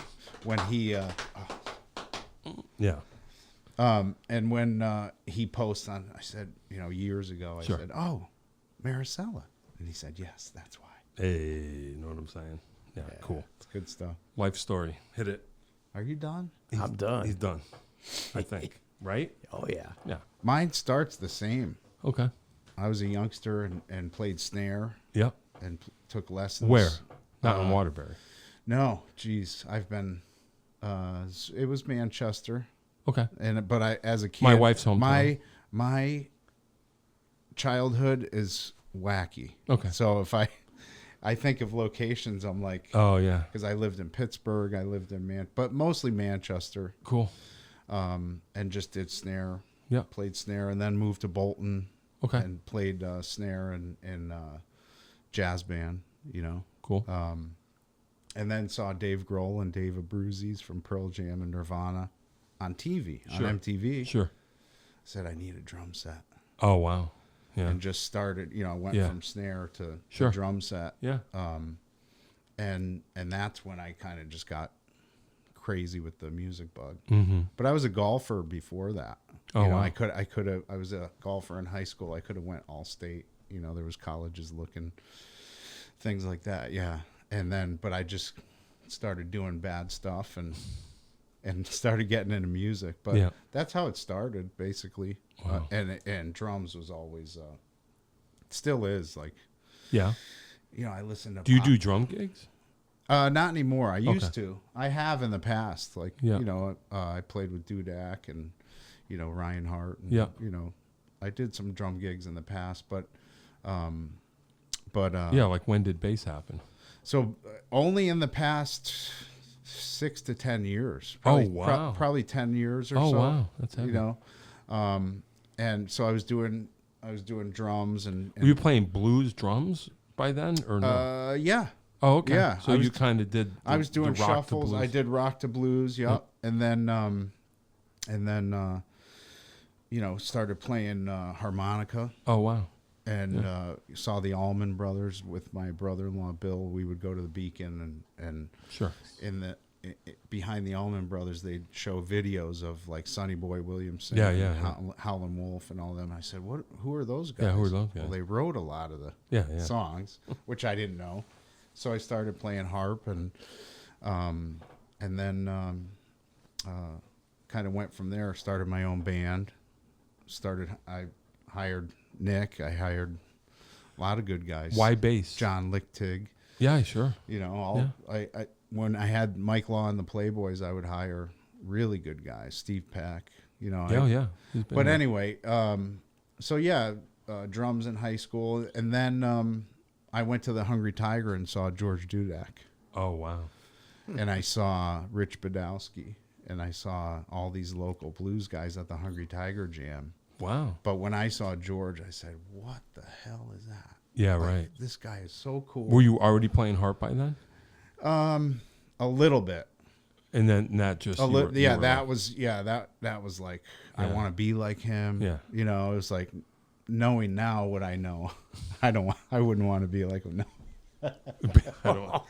Yeah. and when he posts on, I said, years ago, I Sure. said, "Oh, Maricela," and he said, "Yes, that's why." Hey, you know what I'm saying? Yeah, cool. It's good stuff. Life story. Hit it. Are you done? I'm done. He's done. I think. Right? Oh yeah. Yeah. Mine starts the same. Okay. I was a youngster and played snare Yep. and took lessons. Where? Not in Waterbury. No, geez, I've been. It was Manchester, Okay. but I as a kid, My wife's hometown. My childhood is wacky. Okay. So if I think of locations, I'm like, Oh yeah. because I lived in Pittsburgh, I lived in but mostly Manchester, Cool. and just did snare. Yeah. Played snare, and then moved to Bolton. Okay. And played snare and jazz band. Cool. And then saw Dave Grohl and Dave Abruzzi's from Pearl Jam and Nirvana on TV, Sure. on MTV. Sure. Said I need a drum set. Oh wow. Yeah. And just started, went Yeah. from snare to Sure. drum set. Yeah. And that's when I kind of just got crazy with the music bug. Mm-hmm. But I was a golfer before that. Oh, wow. I was a golfer in high school. I could have went all state. There was colleges looking, things like that. Yeah. And then, but I just started doing bad stuff and started getting into music. But Yeah. that's how it started, basically. Wow. And drums was always, still is like, Yeah. I listen to. Do you pop- do drum gigs? Not anymore. I used Okay. to. I have in the past. Like, Yeah. I played with Dudak and, Ryan Hart. And, Yeah. I did some drum gigs in the past, but Yeah. Like when did bass happen? so only in the past 6 to 10 years. Oh, wow. Probably 10 years or Oh so. wow. That's heavy. And so I was doing drums and Were you playing blues drums by then or no? yeah. Oh, okay. yeah, So I you was- kind of did. I was doing the rock to shuffles. blues. I did rock to blues. Yep. And then started playing harmonica Oh wow. and saw the Allman Brothers with my brother-in-law Bill. We would go to the Beacon and Sure. in the behind the Allman Brothers, they'd show videos of like Sonny Boy Williamson, Yeah, and yeah. Howlin' Wolf, and all them. I said, Who are those guys? Yeah, who are those guys? Well, they wrote a lot of the Yeah. Yeah. songs, which I didn't know. So I started playing harp and then kind of went from there. Started my own band. I hired Nick. I hired a lot of good guys. Why bass? John Lichtig. Yeah. Sure. I when I had Mike Law and the Playboys, I would hire really good guys. Steve Peck. Yeah. He's been But there. anyway, so yeah, drums in high school, and then I went to the Hungry Tiger and saw George Dudak, Oh wow. and I saw Rich Badowski, and I saw all these local blues guys at the Hungry Tiger Jam. Wow. But when I saw George, I said, "What the hell is that? Yeah. Like, Right. This guy is so cool." Were you already playing harp by then? A little bit. And then that just That like- was like I Yeah. want to be like him. Yeah. It was like knowing now what I know. I wouldn't want to be like him. No. I don't.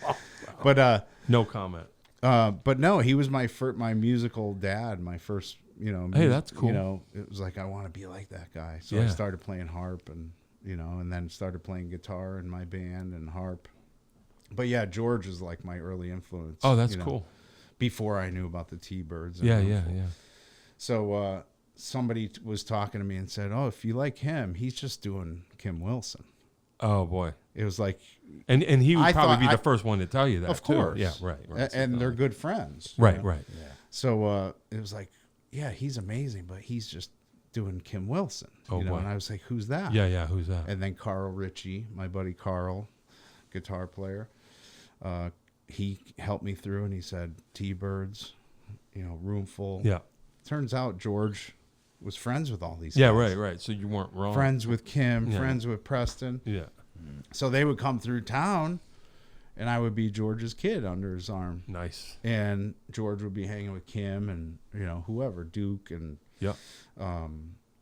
But No comment. but no, he was my musical dad, my first, Hey, that's cool. It was like I want to be like that guy. So I Yeah. started playing harp and and then started playing guitar in my band and harp. But yeah, George was like my early influence. Oh, that's cool. Before I knew about the T-Birds. Yeah. and Yeah. Roomful. Yeah. So somebody was talking to me and said, "Oh, if you like him, he's just doing Kim Wilson." Oh boy. It was like, And he would I probably thought be I- the first one to tell you that. of too. course, Yeah. Right. Right. and they're good friends. Right. Right. So it was like, yeah, he's amazing, but he's just doing Kim Wilson. Oh, boy. And I was like, who's that? Yeah. Yeah. Who's that? And then Carl Ritchie, my buddy Carl, guitar player, he helped me through, and he said, T-Birds, Roomful. Yeah. Turns out George was friends with all these Yeah. guys. Right. Right. So you weren't wrong. Friends with Kim, Yeah. friends with Preston. Yeah. So they would come through town, and I would be George's kid under his arm. Nice. And George would be hanging with Kim and, whoever, Duke and Yeah.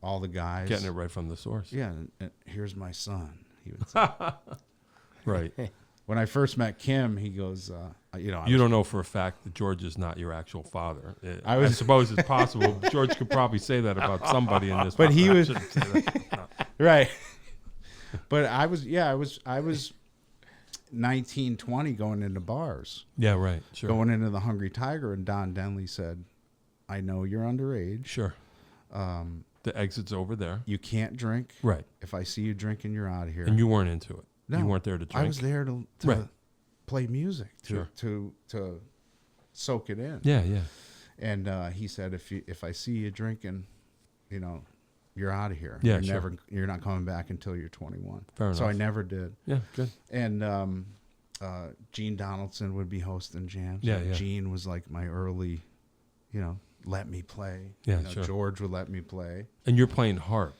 all the guys. Getting it right from the source. Yeah, and here's my son, he would say. Right. When I first met Kim, he goes, You don't know for a fact that George is not your actual father. I was- suppose it's possible. George could probably say that about somebody in this. But he I was- shouldn't say that. right. But I was 19, 20 going into bars, Yeah, right. Sure. going into the Hungry Tiger, and Don Denley said, I know you're underage. Sure. The exit's over there. You can't drink. Right. If I see you drinking, you're out of here. And you weren't into it. No, You weren't there to drink. I was there to Right. play music, Sure. to soak it in. Yeah, yeah. And he said, if I see you drinking, you're out of here. Yeah, you're sure. you're not coming back until you're 21. Fair So I enough. never did. Yeah, good. And Gene Donaldson would be hosting jams. Yeah, yeah. Gene was like my early, let me play. Yeah, sure. George would let me play. And you're playing harp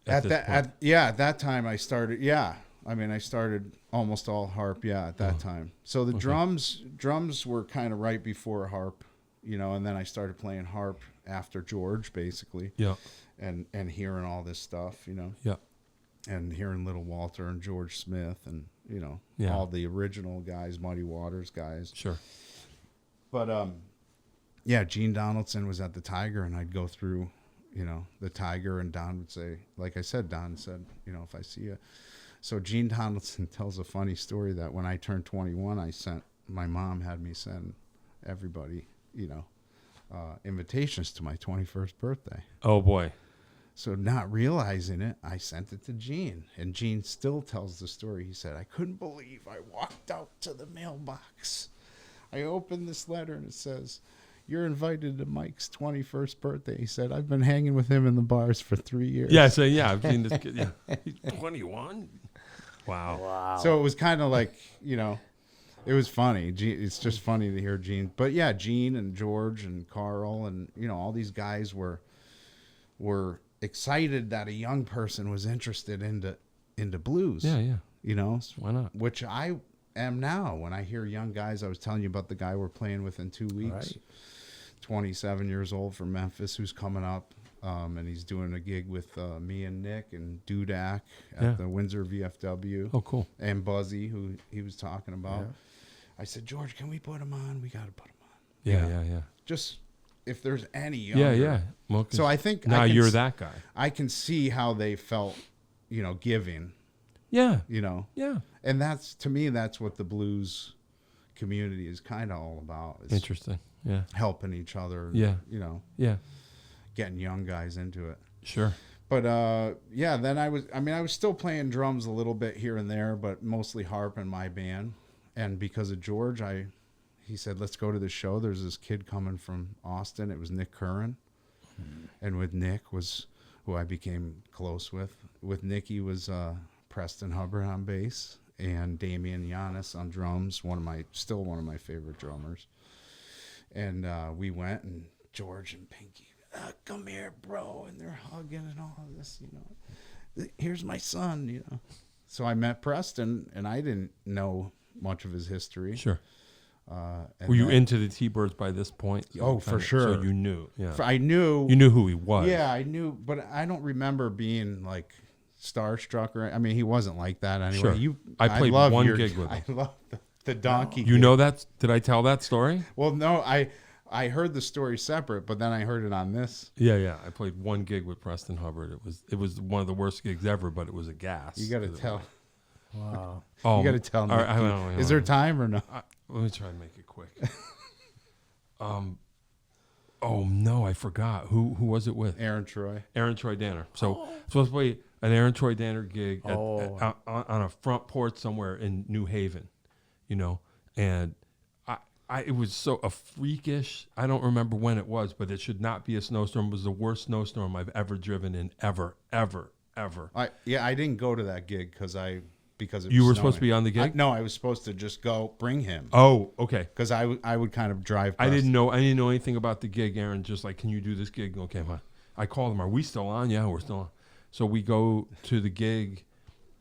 at this point. At that time I started. Yeah, I mean I started almost all harp. Yeah, at that time. So the drums were kind of right before harp, and then I started playing harp after George, basically. Yeah. And hearing all this stuff, Yeah. and hearing Little Walter and George Smith and Yeah. all the original guys, Muddy Waters guys. Sure. But yeah, Gene Donaldson was at the Tiger, and I'd go through, the Tiger, and Don would say, like I said, Don said, if I see you. So Gene Donaldson tells a funny story that when I turned 21, my mom had me send everybody, invitations to my 21st birthday. Oh boy. So not realizing it, I sent it to Gene. And Gene still tells the story. He said, I couldn't believe I walked out to the mailbox. I opened this letter and it says, you're invited to Mike's 21st birthday. He said, I've been hanging with him in the bars for 3 years. Yeah, so yeah, I've seen this kid. Yeah. He's 21? Wow. Wow. So it was kind of like, it was funny. It's just funny to hear Gene. But yeah, Gene and George and Carl and, all these guys were excited that a young person was interested into blues. Yeah, yeah. Why not? Which I am now. When I hear young guys, I was telling you about the guy we're playing with in 2 weeks, Right. 27 years old from Memphis, who's coming up, and he's doing a gig with me and Nick and Dudak at Yeah. the Windsor VFW. Oh, cool. And Buzzy, who he was talking about. Yeah. I said, George, can we put him on? We got to put him on. Yeah, Yeah. yeah. Just if there's any younger. Yeah, yeah. Well, 'cause So I think now I can you're s- that guy. I can see how they felt, giving, Yeah. And that's, to me, that's what the blues community is kind of all about. Is Interesting. Yeah. helping each other. Yeah. Yeah. Getting young guys into it. Sure. But yeah, then I was still playing drums a little bit here and there, but mostly harp in my band. And because of George, he said, let's go to the show. There's this kid coming from Austin. It was Nick Curran. And with Nick was who I became close with. With Nicky was Preston Hubbard on bass and Damian Yanis on drums, still one of my favorite drummers. And we went, and George and Pinky, come here, bro, and they're hugging and all of this, Here's my son, So I met Preston, and I didn't know much of his history. Sure. And Were you then- into the T-Birds by this point? Oh, for sure. So you knew. Yeah. I knew. You knew who he was. Yeah, I knew, but I don't remember being like starstruck or. I mean, he wasn't like that anyway. Sure. I played love one your- gig with I him. love the donkey. You know that? Did I tell that story? Well, no, I heard the story separate, but then I heard it on this. Yeah, yeah. I played one gig with Preston Hubbard. It was one of the worst gigs ever, but it was a gas. You got to tell. Wow. Oh, You got to tell me. all right, I don't know. Is there time or no? Let me try and make it quick. Oh no, I forgot. Who was it with? Aaron Troy. Aaron Troy Danner. So supposed to play an Aaron Troy Danner gig Oh. on a front porch somewhere in New Haven, and it was so a freakish. I don't remember when it was, but it should not be a snowstorm. It was the worst snowstorm I've ever driven in, ever. I didn't go to that gig because it was You were supposed to snowing. be on the gig? No, I was supposed to just go bring him Oh, okay. because I would kind of drive. I past- didn't know anything about the gig. Aaron just like, can you do this gig? Okay, fine. I called him. Are we still on? Yeah, we're still on. So we go to the gig,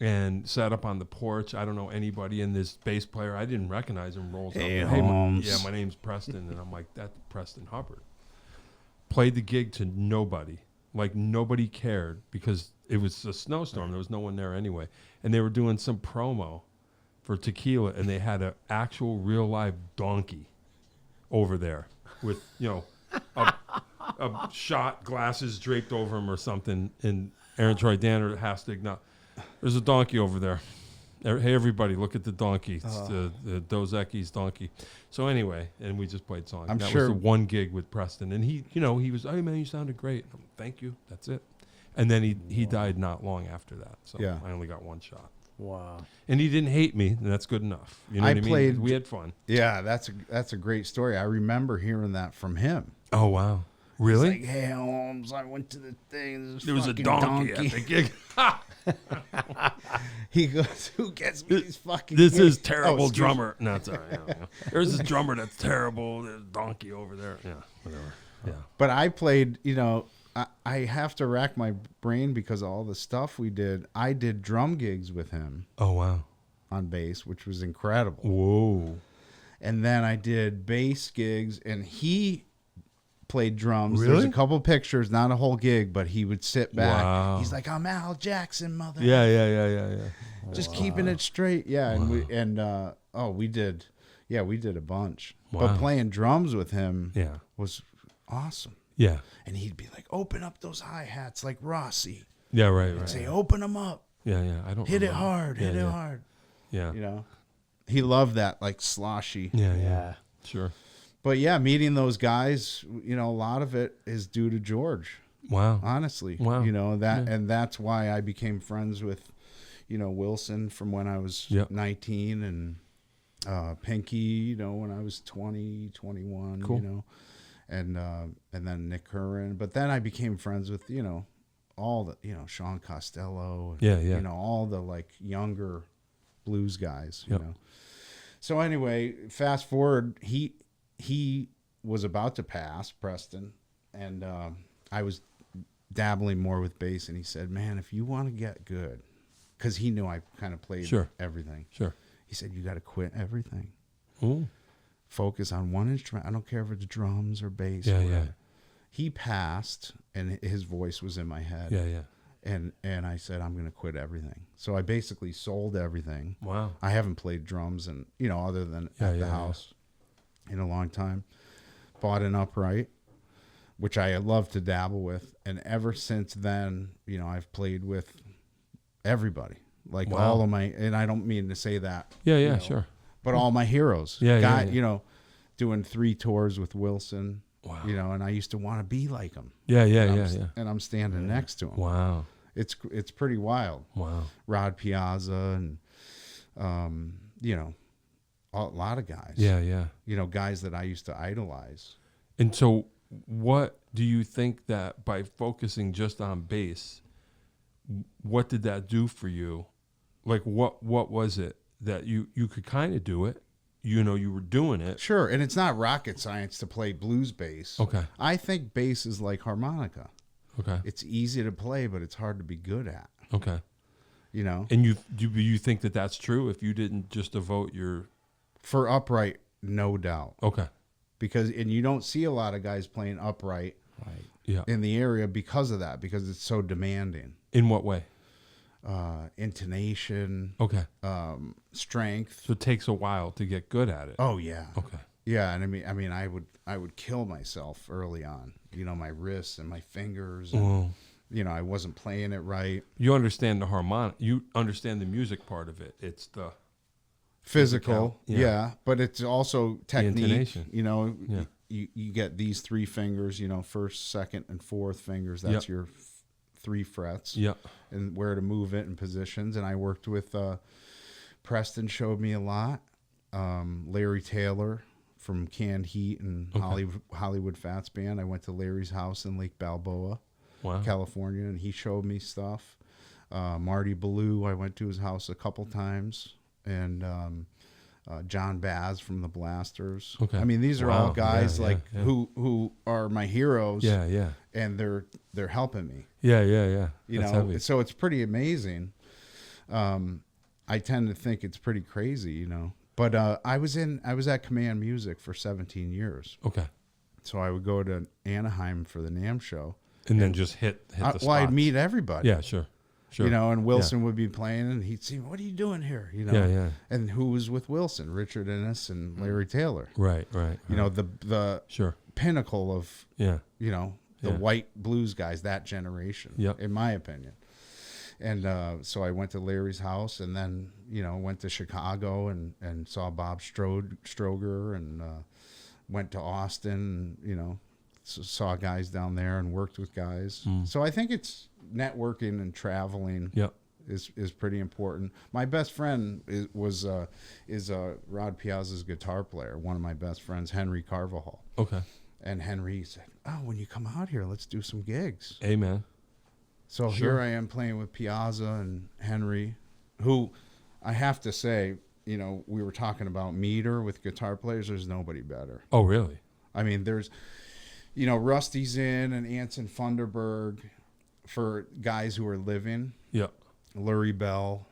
and sat up on the porch. I don't know anybody, and this bass player, I didn't recognize him, rolls Hey, up. Holmes. My name's Preston. And I'm like, that's Preston Hubbard. Played the gig to nobody. Like, nobody cared because it was a snowstorm. There was no one there anyway. And they were doing some promo for tequila, and they had an actual real live donkey over there with, a shot glasses draped over him or something. And Aaron Troy Danner has to acknowledge, there's a donkey over there. Hey, everybody, look at the donkey. It's the Dos Equis donkey. So anyway, and we just played songs. That was the one gig with Preston. And he was, hey, man, you sounded great. Thank you. That's it. And then he died not long after that. So Yeah. I only got one shot. Wow. And he didn't hate me, and that's good enough. You know what I mean? We had fun. Yeah, that's a great story. I remember hearing that from him. Oh, wow. Really? He's like, hey, Holmes, I went to the thing. There was a donkey at the gig. He goes, who gets me these fucking This gigs? is terrible excuse drummer. No, it's all right. Yeah. There's this drummer that's terrible. There's a donkey over there. Yeah, whatever. Yeah. But I played, I have to rack my brain because of all the stuff we did. I did drum gigs with him Oh, wow. on bass, which was incredible. Whoa. And then I did bass gigs, and he played drums. Really? There's a couple pictures, not a whole gig, but he would sit back. Wow. He's like, I'm Al Jackson, mother. Yeah. Just keeping it straight. Yeah. And we did a bunch. Wow. But playing drums with him Yeah. was awesome. Yeah. And he'd be like, open up those hi-hats like Rossi. Yeah, right. I'd say, open them up. Yeah. I don't Hit it remember. hard. Yeah, Hit it yeah. hard. Yeah. He loved that, like sloshy. Yeah. Sure. But yeah, meeting those guys, a lot of it is due to George. Wow. Honestly. Wow. And that's why I became friends with, Wilson from when I was 19 and Pinky, when I was 20, 21, Cool. And then Nick Curran. But then I became friends with, all the, Sean Costello. Yeah. All the like younger blues guys, Yep. So anyway, fast forward, he was about to pass, Preston, and I was dabbling more with bass, and he said, man, if you want to get good, because he knew I kind of played everything. Sure. He said, you got to quit everything. Ooh. Focus on one instrument. I don't care if it's drums or bass. Yeah, or yeah. whatever. He passed, and his voice was in my head. Yeah. And I said, I'm going to quit everything. So I basically sold everything. Wow. I haven't played drums and other than at the house in a long time. Bought an upright, which I love to dabble with, and ever since then, I've played with everybody, like all of my, and I don't mean to say that. Yeah, sure. But all my heroes. Yeah. Doing 3 tours with Wilson. Wow. And I used to want to be like him. Yeah. And I'm standing next to him. Wow. It's pretty wild. Wow. Rod Piazza and a lot of guys. Yeah. Guys that I used to idolize. And so what do you think that by focusing just on bass, what did that do for you? Like what was it that you could kind of do it? You were doing it. Sure, and it's not rocket science to play blues bass. Okay. I think bass is like harmonica. Okay. It's easy to play, but it's hard to be good at. Okay. And you think that that's true if you didn't just devote your... For upright, no doubt. Okay. And you don't see a lot of guys playing upright in the area because of that, because it's so demanding. In what way? Intonation. Okay. Strength. So it takes a while to get good at it. Oh yeah. Okay. Yeah, and I would kill myself early on. My wrists and my fingers. And, I wasn't playing it right. You understand the harmonic. You understand the music part of it. It's the Physical, yeah. yeah, but it's also technique. Intonation. You get these 3 fingers. First, second, and fourth fingers. That's your 3 frets. Yeah. And where to move it in positions. And I worked with Preston. Showed me a lot. Larry Taylor from Canned Heat and Hollywood Fats Band. I went to Larry's house in Lake Balboa, California, and he showed me stuff. Marty Ballou, I went to his house a couple times, and John Baz from the Blasters. Okay. I mean, these are all guys who are my heroes. Yeah. And they're helping me. Yeah. That's heavy. So it's pretty amazing. I tend to think it's pretty crazy, you know. But I was at Command Music for 17 years. Okay. So I would go to Anaheim for the NAMM show. And then just hit the spots. Well, I'd meet everybody. Yeah, sure. You know, and Wilson would be playing, and he'd see, what are you doing here? You know, Yeah. And who was with Wilson? Richard Innes and Larry Taylor. Right. You know, the Sure. pinnacle of, Yeah. you know, the white blues guys, that generation, in my opinion. And so I went to Larry's house, and then, you know, went to Chicago and saw Bob Stroger, and went to Austin, you know, saw guys down there and worked with guys. So I think it's networking and traveling is pretty important. My best friend is Rod Piazza's guitar player, one of my best friends, Henry Carvajal. Okay. And Henry said, "Oh, when you come out here, let's do some gigs." Amen. So here I am playing with Piazza and Henry, who I have to say, you know, we were talking about meter with guitar players. There's nobody better. Oh, really? I mean, there's, you know, Rusty's in and Anson Funderburg for guys who are living. Yeah. Lurie Bell,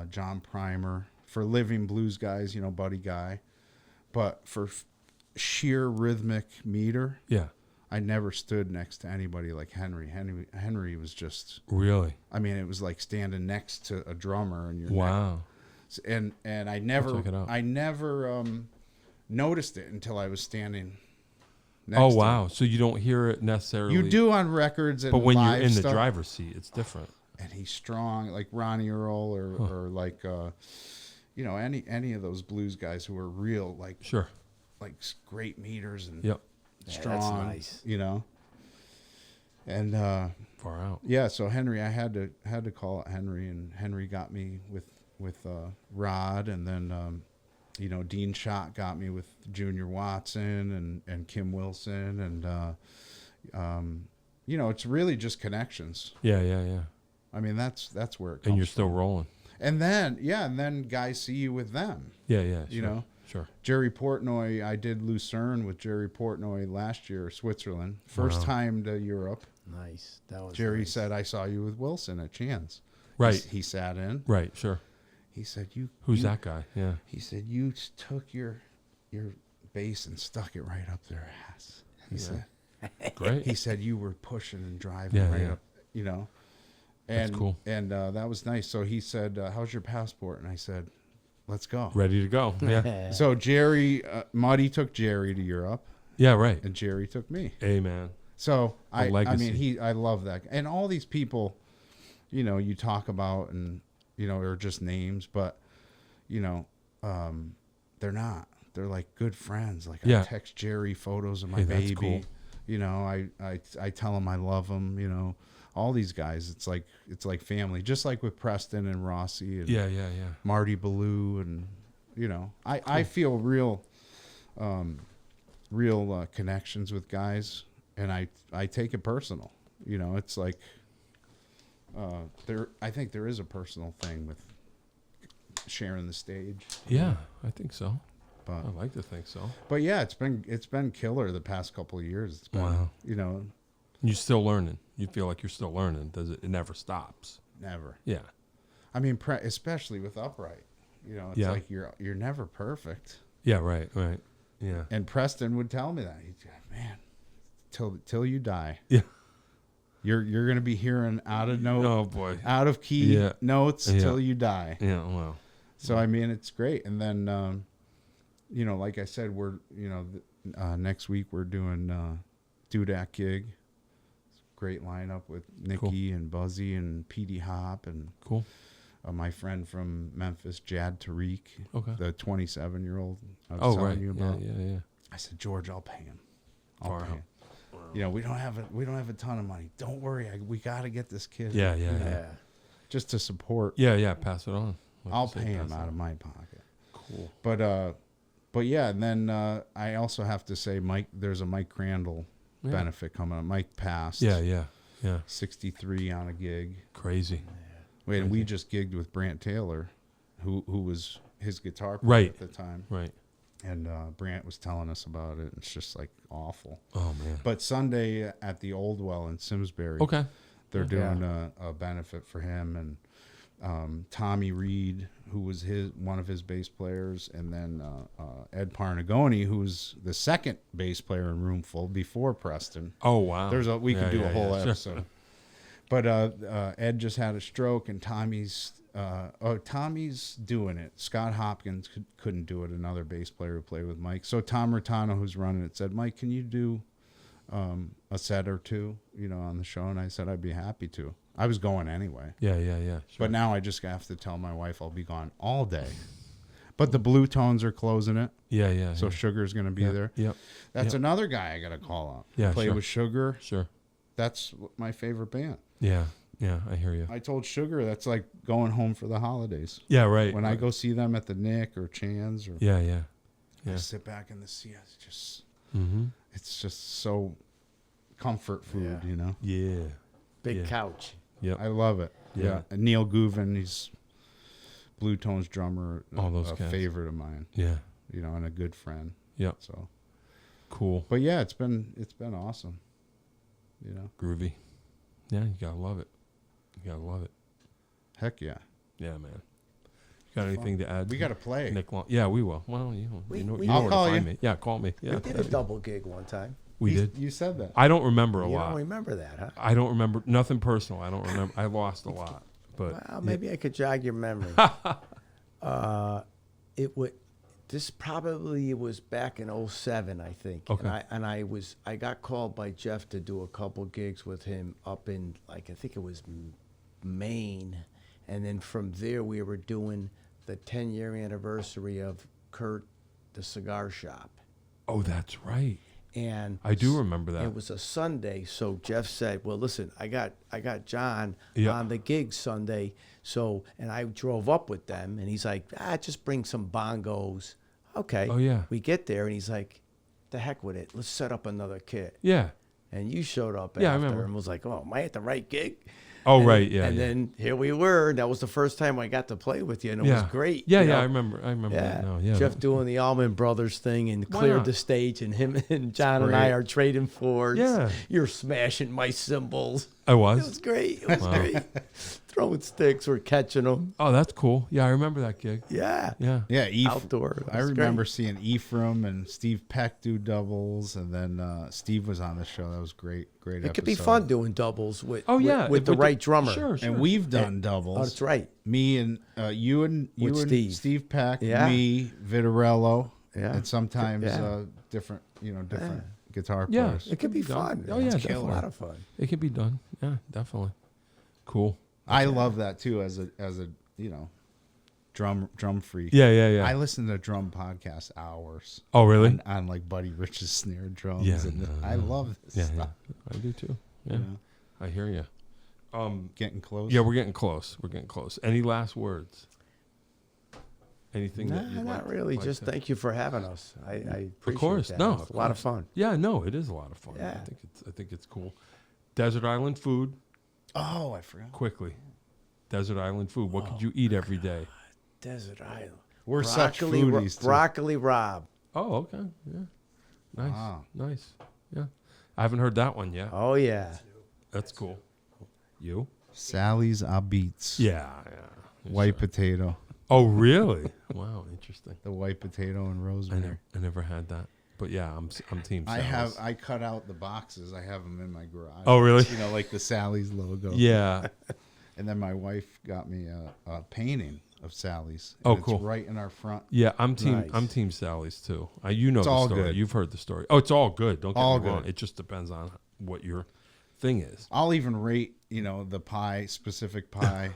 John Primer, for living blues guys, you know, Buddy Guy. But for sheer rhythmic meter, I never stood next to anybody like Henry. Henry was just really. I mean, it was like standing next to a drummer, and wow. And I never noticed it until I was standing next to him. So you don't hear it necessarily. You do on records, and but when you're in stuff, the driver's seat, it's different. And he's strong, like Ronnie Earl, or like you know, any of those blues guys who are real, like like great meters and strong. That's nice. You know. And far out. Yeah, so Henry, I had to call it Henry, and Henry got me with Rod, and then you know, Dean Schott got me with Junior Watson and Kim Wilson, and you know, it's really just connections. Yeah. I mean, that's where it comes and you're still rolling. And then guys see you with them. Yeah. Sure, you know, sure. Jerry Portnoy, I did Lucerne with Jerry Portnoy last year, Switzerland, first time to Europe. Nice. That was Jerry nice. said, "I saw you with Wilson at Chan's." Right. He sat in. Right. Sure. He said, Who's that guy? Yeah. He said, "You took your bass and stuck it right up their ass." He said, "Great." He said, "You were pushing and driving up, you know." And that's cool. And that was nice. So he said, "How's your passport?" And I said, "Let's go." Ready to go. Yeah. So Jerry, Muddy took Jerry to Europe. Yeah. Right. And Jerry took me. Amen. So I legacy. mean, I love that. And all these people, you know, you talk about, and you know, are just names, but you know, they're not. They're like good friends. Like I text Jerry photos of my baby. Cool. You know, I tell him I love him. You know, all these guys. It's like family. Just like with Preston and Rossi and Marty Ballou, and you know, I feel real connections with guys. And I take it personal. You know, it's like I think there is a personal thing with sharing the stage. Yeah, I think so. But I like to think so. But yeah, it's been killer the past couple of years. It's been, you know, you're still learning. You feel like you're still learning. It never stops. Never. Yeah. I mean, especially with upright. You know, it's like you're never perfect. Yeah, right. Yeah. And Preston would tell me that. He'd go, "Man, till you die." Yeah. You're gonna be hearing out of note, oh boy, out of key notes till you die. Yeah, wow. So I mean, it's great. And then, you know, like I said, we're next week we're doing Dudak gig. Great lineup with Nikki and Buzzy and Petey Hop and my friend from Memphis, Jad Tariq, the 27-year-old I was telling you about. Yeah. I said, "George, I'll pay him. I'll pay him. You know, we don't have a ton of money. Don't worry, we got to get this kid. Yeah. Just to support. Yeah. Pass it on. I'll pay him out of my pocket. Cool. But yeah, and then I also have to say, Mike. There's a Mike Crandall benefit coming up. Mike passed. Yeah. 63 on a gig. Crazy. Wait, and we just gigged with Brant Taylor, who was his guitar player at the time. Right. And Brant was telling us about it. It's just like awful. Oh man! But Sunday at the Old Well in Simsbury, they're doing a benefit for him, and Tommy Reed, who was one of his bass players, and then Ed Parnagoni, who was the second bass player in Roomful before Preston. Oh wow. We could do a whole sure. episode. But Ed just had a stroke, and Tommy's doing it. Scott Hopkins couldn't do it, another bass player who played with Mike. So Tom Rotano, who's running it, said, Mike, can you do a set or two, on the show? And I said, I'd be happy to. I was going anyway. Yeah. Sure. But now I just have to tell my wife I'll be gone all day. But the Blue Tones are closing it. Yeah. So Sugar's going to be there. Yep. That's another guy I got to call out. Yeah, Play sure. with Sugar. Sure. That's my favorite band. Yeah. I hear you. I told Sugar that's like going home for the holidays. Yeah, right. When I go see them at the Nick or Chan's, or Yeah. I sit back in the seat. Mm-hmm. It's just so comfort food, Yeah. Yeah. Big couch. Yep. I love it. Yeah. And Neil Gouvin, he's Blue Tones drummer, All those a cats. favorite of mine. Yeah. And a good friend. Yep. So Cool. but yeah, it's been awesome. Groovy. Yeah, you gotta love it. Heck yeah. Yeah, man. You got anything to add? We got to play. Nick Long. Yeah, we will. Well, you know we- where I'll to call find you. me. Yeah, call me. Yeah, We did a double gig one time. we did. You said that. I don't remember a You lot. don't remember that, huh? I don't remember nothing personal. I don't remember. I lost a lot, but Well, maybe I could jog your memory. This probably was back in 2007, I think. Okay. And I got called by Jeff to do a couple gigs with him up in, like, I think it was Maine. And then from there we were doing the 10-year anniversary of Kurt, the cigar shop. oh, that's right. And I do remember that. it was a Sunday, so Jeff said, "Well, listen, I got John Yeah. on the gig Sunday." So, and I drove up with them, and he's like, just bring some bongos." Okay. Oh, yeah. We get there, and he's like, "The heck with it. Let's set up another kit." Yeah. And you showed up Yeah, I after remember. and was like, "Oh, am I at the right gig?" Oh, And- right. Yeah. And yeah. then here we were. That was the first time I got to play with you, and it yeah. was great. Yeah, you yeah. know? I remember. Yeah. that now. Yeah. Jeff doing the Allman Brothers thing and Why cleared not? the stage, and him and John and I great. are trading floors. Yeah. You're smashing my cymbals. I It was was. great. It was great. Throwing sticks, we're catching them. Oh, that's cool. Yeah, I remember that gig. Yeah. Yeah. Yeah, Outdoor. It I was remember great. seeing Ephraim and Steve Peck do doubles, and then Steve was on the show. That was great It could be fun doing doubles with, Oh, yeah. with the right drummer. Sure. And we've done Oh, doubles. that's right. Me and you and Steve. Steve Peck, Yeah. me, Vitarello, Yeah. and sometimes Yeah. different guitar Yeah. players. It could be done. fun. Oh, yeah, It's a definitely. lot of fun. It can be done. Yeah, definitely. Cool. I love that too as a drum freak. Yeah. I listen to drum podcasts hours Oh, really? on like Buddy Rich's snare drums. Yeah, and no, I love this Yeah, stuff. I do too. Yeah, You know, I hear you. getting close. Yeah, we're getting close. Any last words? Anything Nah, that you'd not like- really. like Just to- thank you for having us. I appreciate Of course. that. No, It's of a lot of course. fun. Yeah, no, it is a lot of fun. Yeah. I think it's cool. Desert Island food, Oh, I forgot. quickly. Desert Island food. What could you eat every day? Desert Island. We're such Broccoli, foodies, too. broccoli Rob. Oh, okay. Yeah. Nice. Wow. Nice. Yeah. I haven't heard that one yet. Oh yeah. That's cool. You? Sally's Abits. Yeah. White potato. Oh, really? Wow, interesting. The white potato and rosemary. I never had that. But yeah, I'm team I Sal's. I cut out the boxes. I have them in my garage. Oh, really? Like the Sally's logo. Yeah. And then my wife got me a painting of Sally's. Oh, and cool. It's right in our front. Yeah, I'm Nice. team Sally's too. You know It's the all story. good. You've heard the story. Oh, it's all good. Don't get All me wrong. good. It just depends on what your thing is. I'll even rate, the pie, specific pie.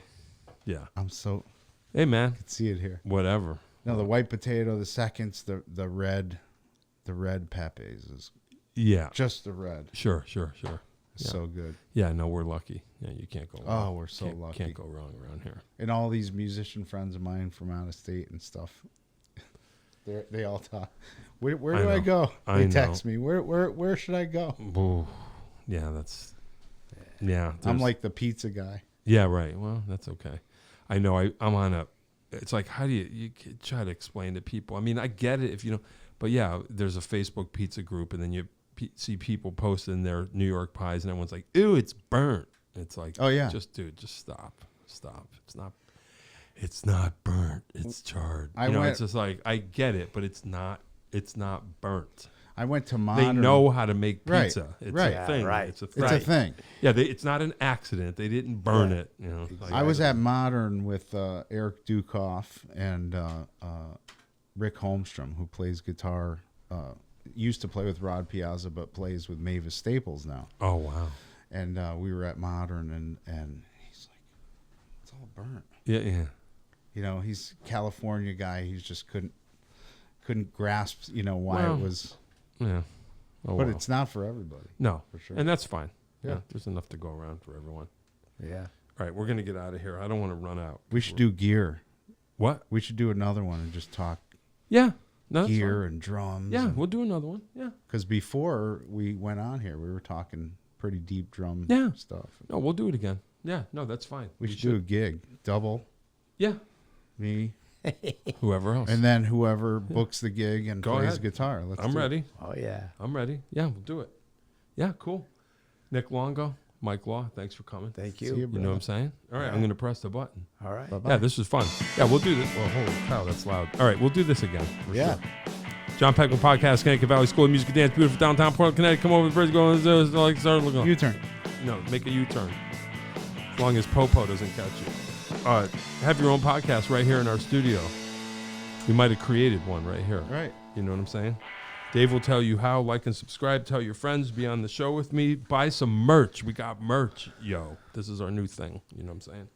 Yeah. I'm so Hey man, see it here. whatever. No, the white potato, the seconds, the red Pepe's is Yeah. just the red. Sure. It's Yeah. so good. Yeah, no, we're lucky. Yeah, you can't go wrong. Oh, we're so lucky. Can't go wrong around here. And all these musician friends of mine from out of state and stuff, they all talk. Where I do I know. go? I They know. text me. Where should I go? Ooh. Yeah, that's yeah. I'm there's- like the pizza guy. Yeah, right. Well, that's okay. I know I'm on a, it's like, how do you try to explain to people? I mean, I get it if you know, but yeah, there's a Facebook pizza group and then you see people posting their New York pies and everyone's like, ew, it's burnt. It's like, Oh, yeah. just dude, just stop. It's not, it's not burnt, it's charred. It's just like, I get it, but it's not burnt. I went to They Modern. know how to make Right, pizza. It's right. a thing. Yeah, right. It's a It's thing. a thing. Yeah, it's not an accident. They didn't burn it. Like, I was at Modern with Eric Dukoff and Rick Holmstrom, who plays guitar. Used to play with Rod Piazza, but plays with Mavis Staples now. oh wow. And we were at Modern, and he's like, it's all burnt. Yeah. He's a California guy. He just couldn't grasp, why Well, it was. Yeah. Oh, But well. it's not for everybody. No, for sure. and that's fine. Yeah. There's enough to go around for everyone. Yeah. All right, we're gonna get out of here. I don't want to run out. We should do gear. What? We should do another one and just talk Yeah. No, that's gear fine. and drums. Yeah, we'll do another one. Yeah. Because before we went on here, we were talking pretty deep drum Yeah. stuff. No, we'll do it again. Yeah. No, that's fine. We should do a gig, double Yeah. me, Whoever else. and then whoever books the gig and Go plays ahead. guitar. I'm ready. Oh yeah. I'm ready. Yeah, we'll do it. Yeah, cool. Nick Longo, Mike Law, thanks for coming. Thank See you. you, You know what I'm saying? All right, I'm going to press the button. All right. Bye-bye. Yeah, this was fun. Yeah, we'll do this. Well, holy cow, that's loud. All right, we'll do this again. For Yeah. Sure. John Peckman Podcast, Connecticut Valley School of Music and Dance, beautiful downtown Portland, Connecticut. Come over the bridge, go like start looking. U-turn. No, make a U-turn. As long as Popo doesn't catch you. Have your own podcast right here in our studio. We might have created one right here. Right. You know what I'm saying? Dave will tell you how. Like and subscribe. Tell your friends. Be on the show with me. Buy some merch. We got merch. Yo, this is our new thing. You know what I'm saying?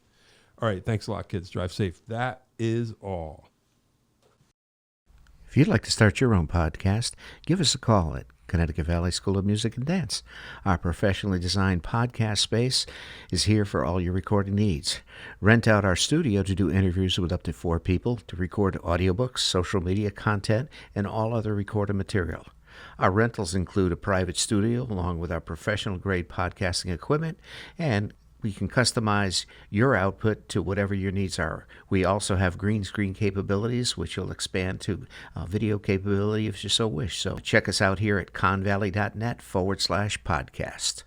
All right. Thanks a lot, kids. Drive safe. That is all. If you'd like to start your own podcast, give us a call at Connecticut Valley School of Music and Dance. Our professionally designed podcast space is here for all your recording needs. Rent out our studio to do interviews with up to 4 people, to record audiobooks, social media content, and all other recorded material. Our rentals include a private studio along with our professional-grade podcasting equipment, and we can customize your output to whatever your needs are. We also have green screen capabilities, which will expand to video capability if you so wish. So check us out here at convalley.net/podcast.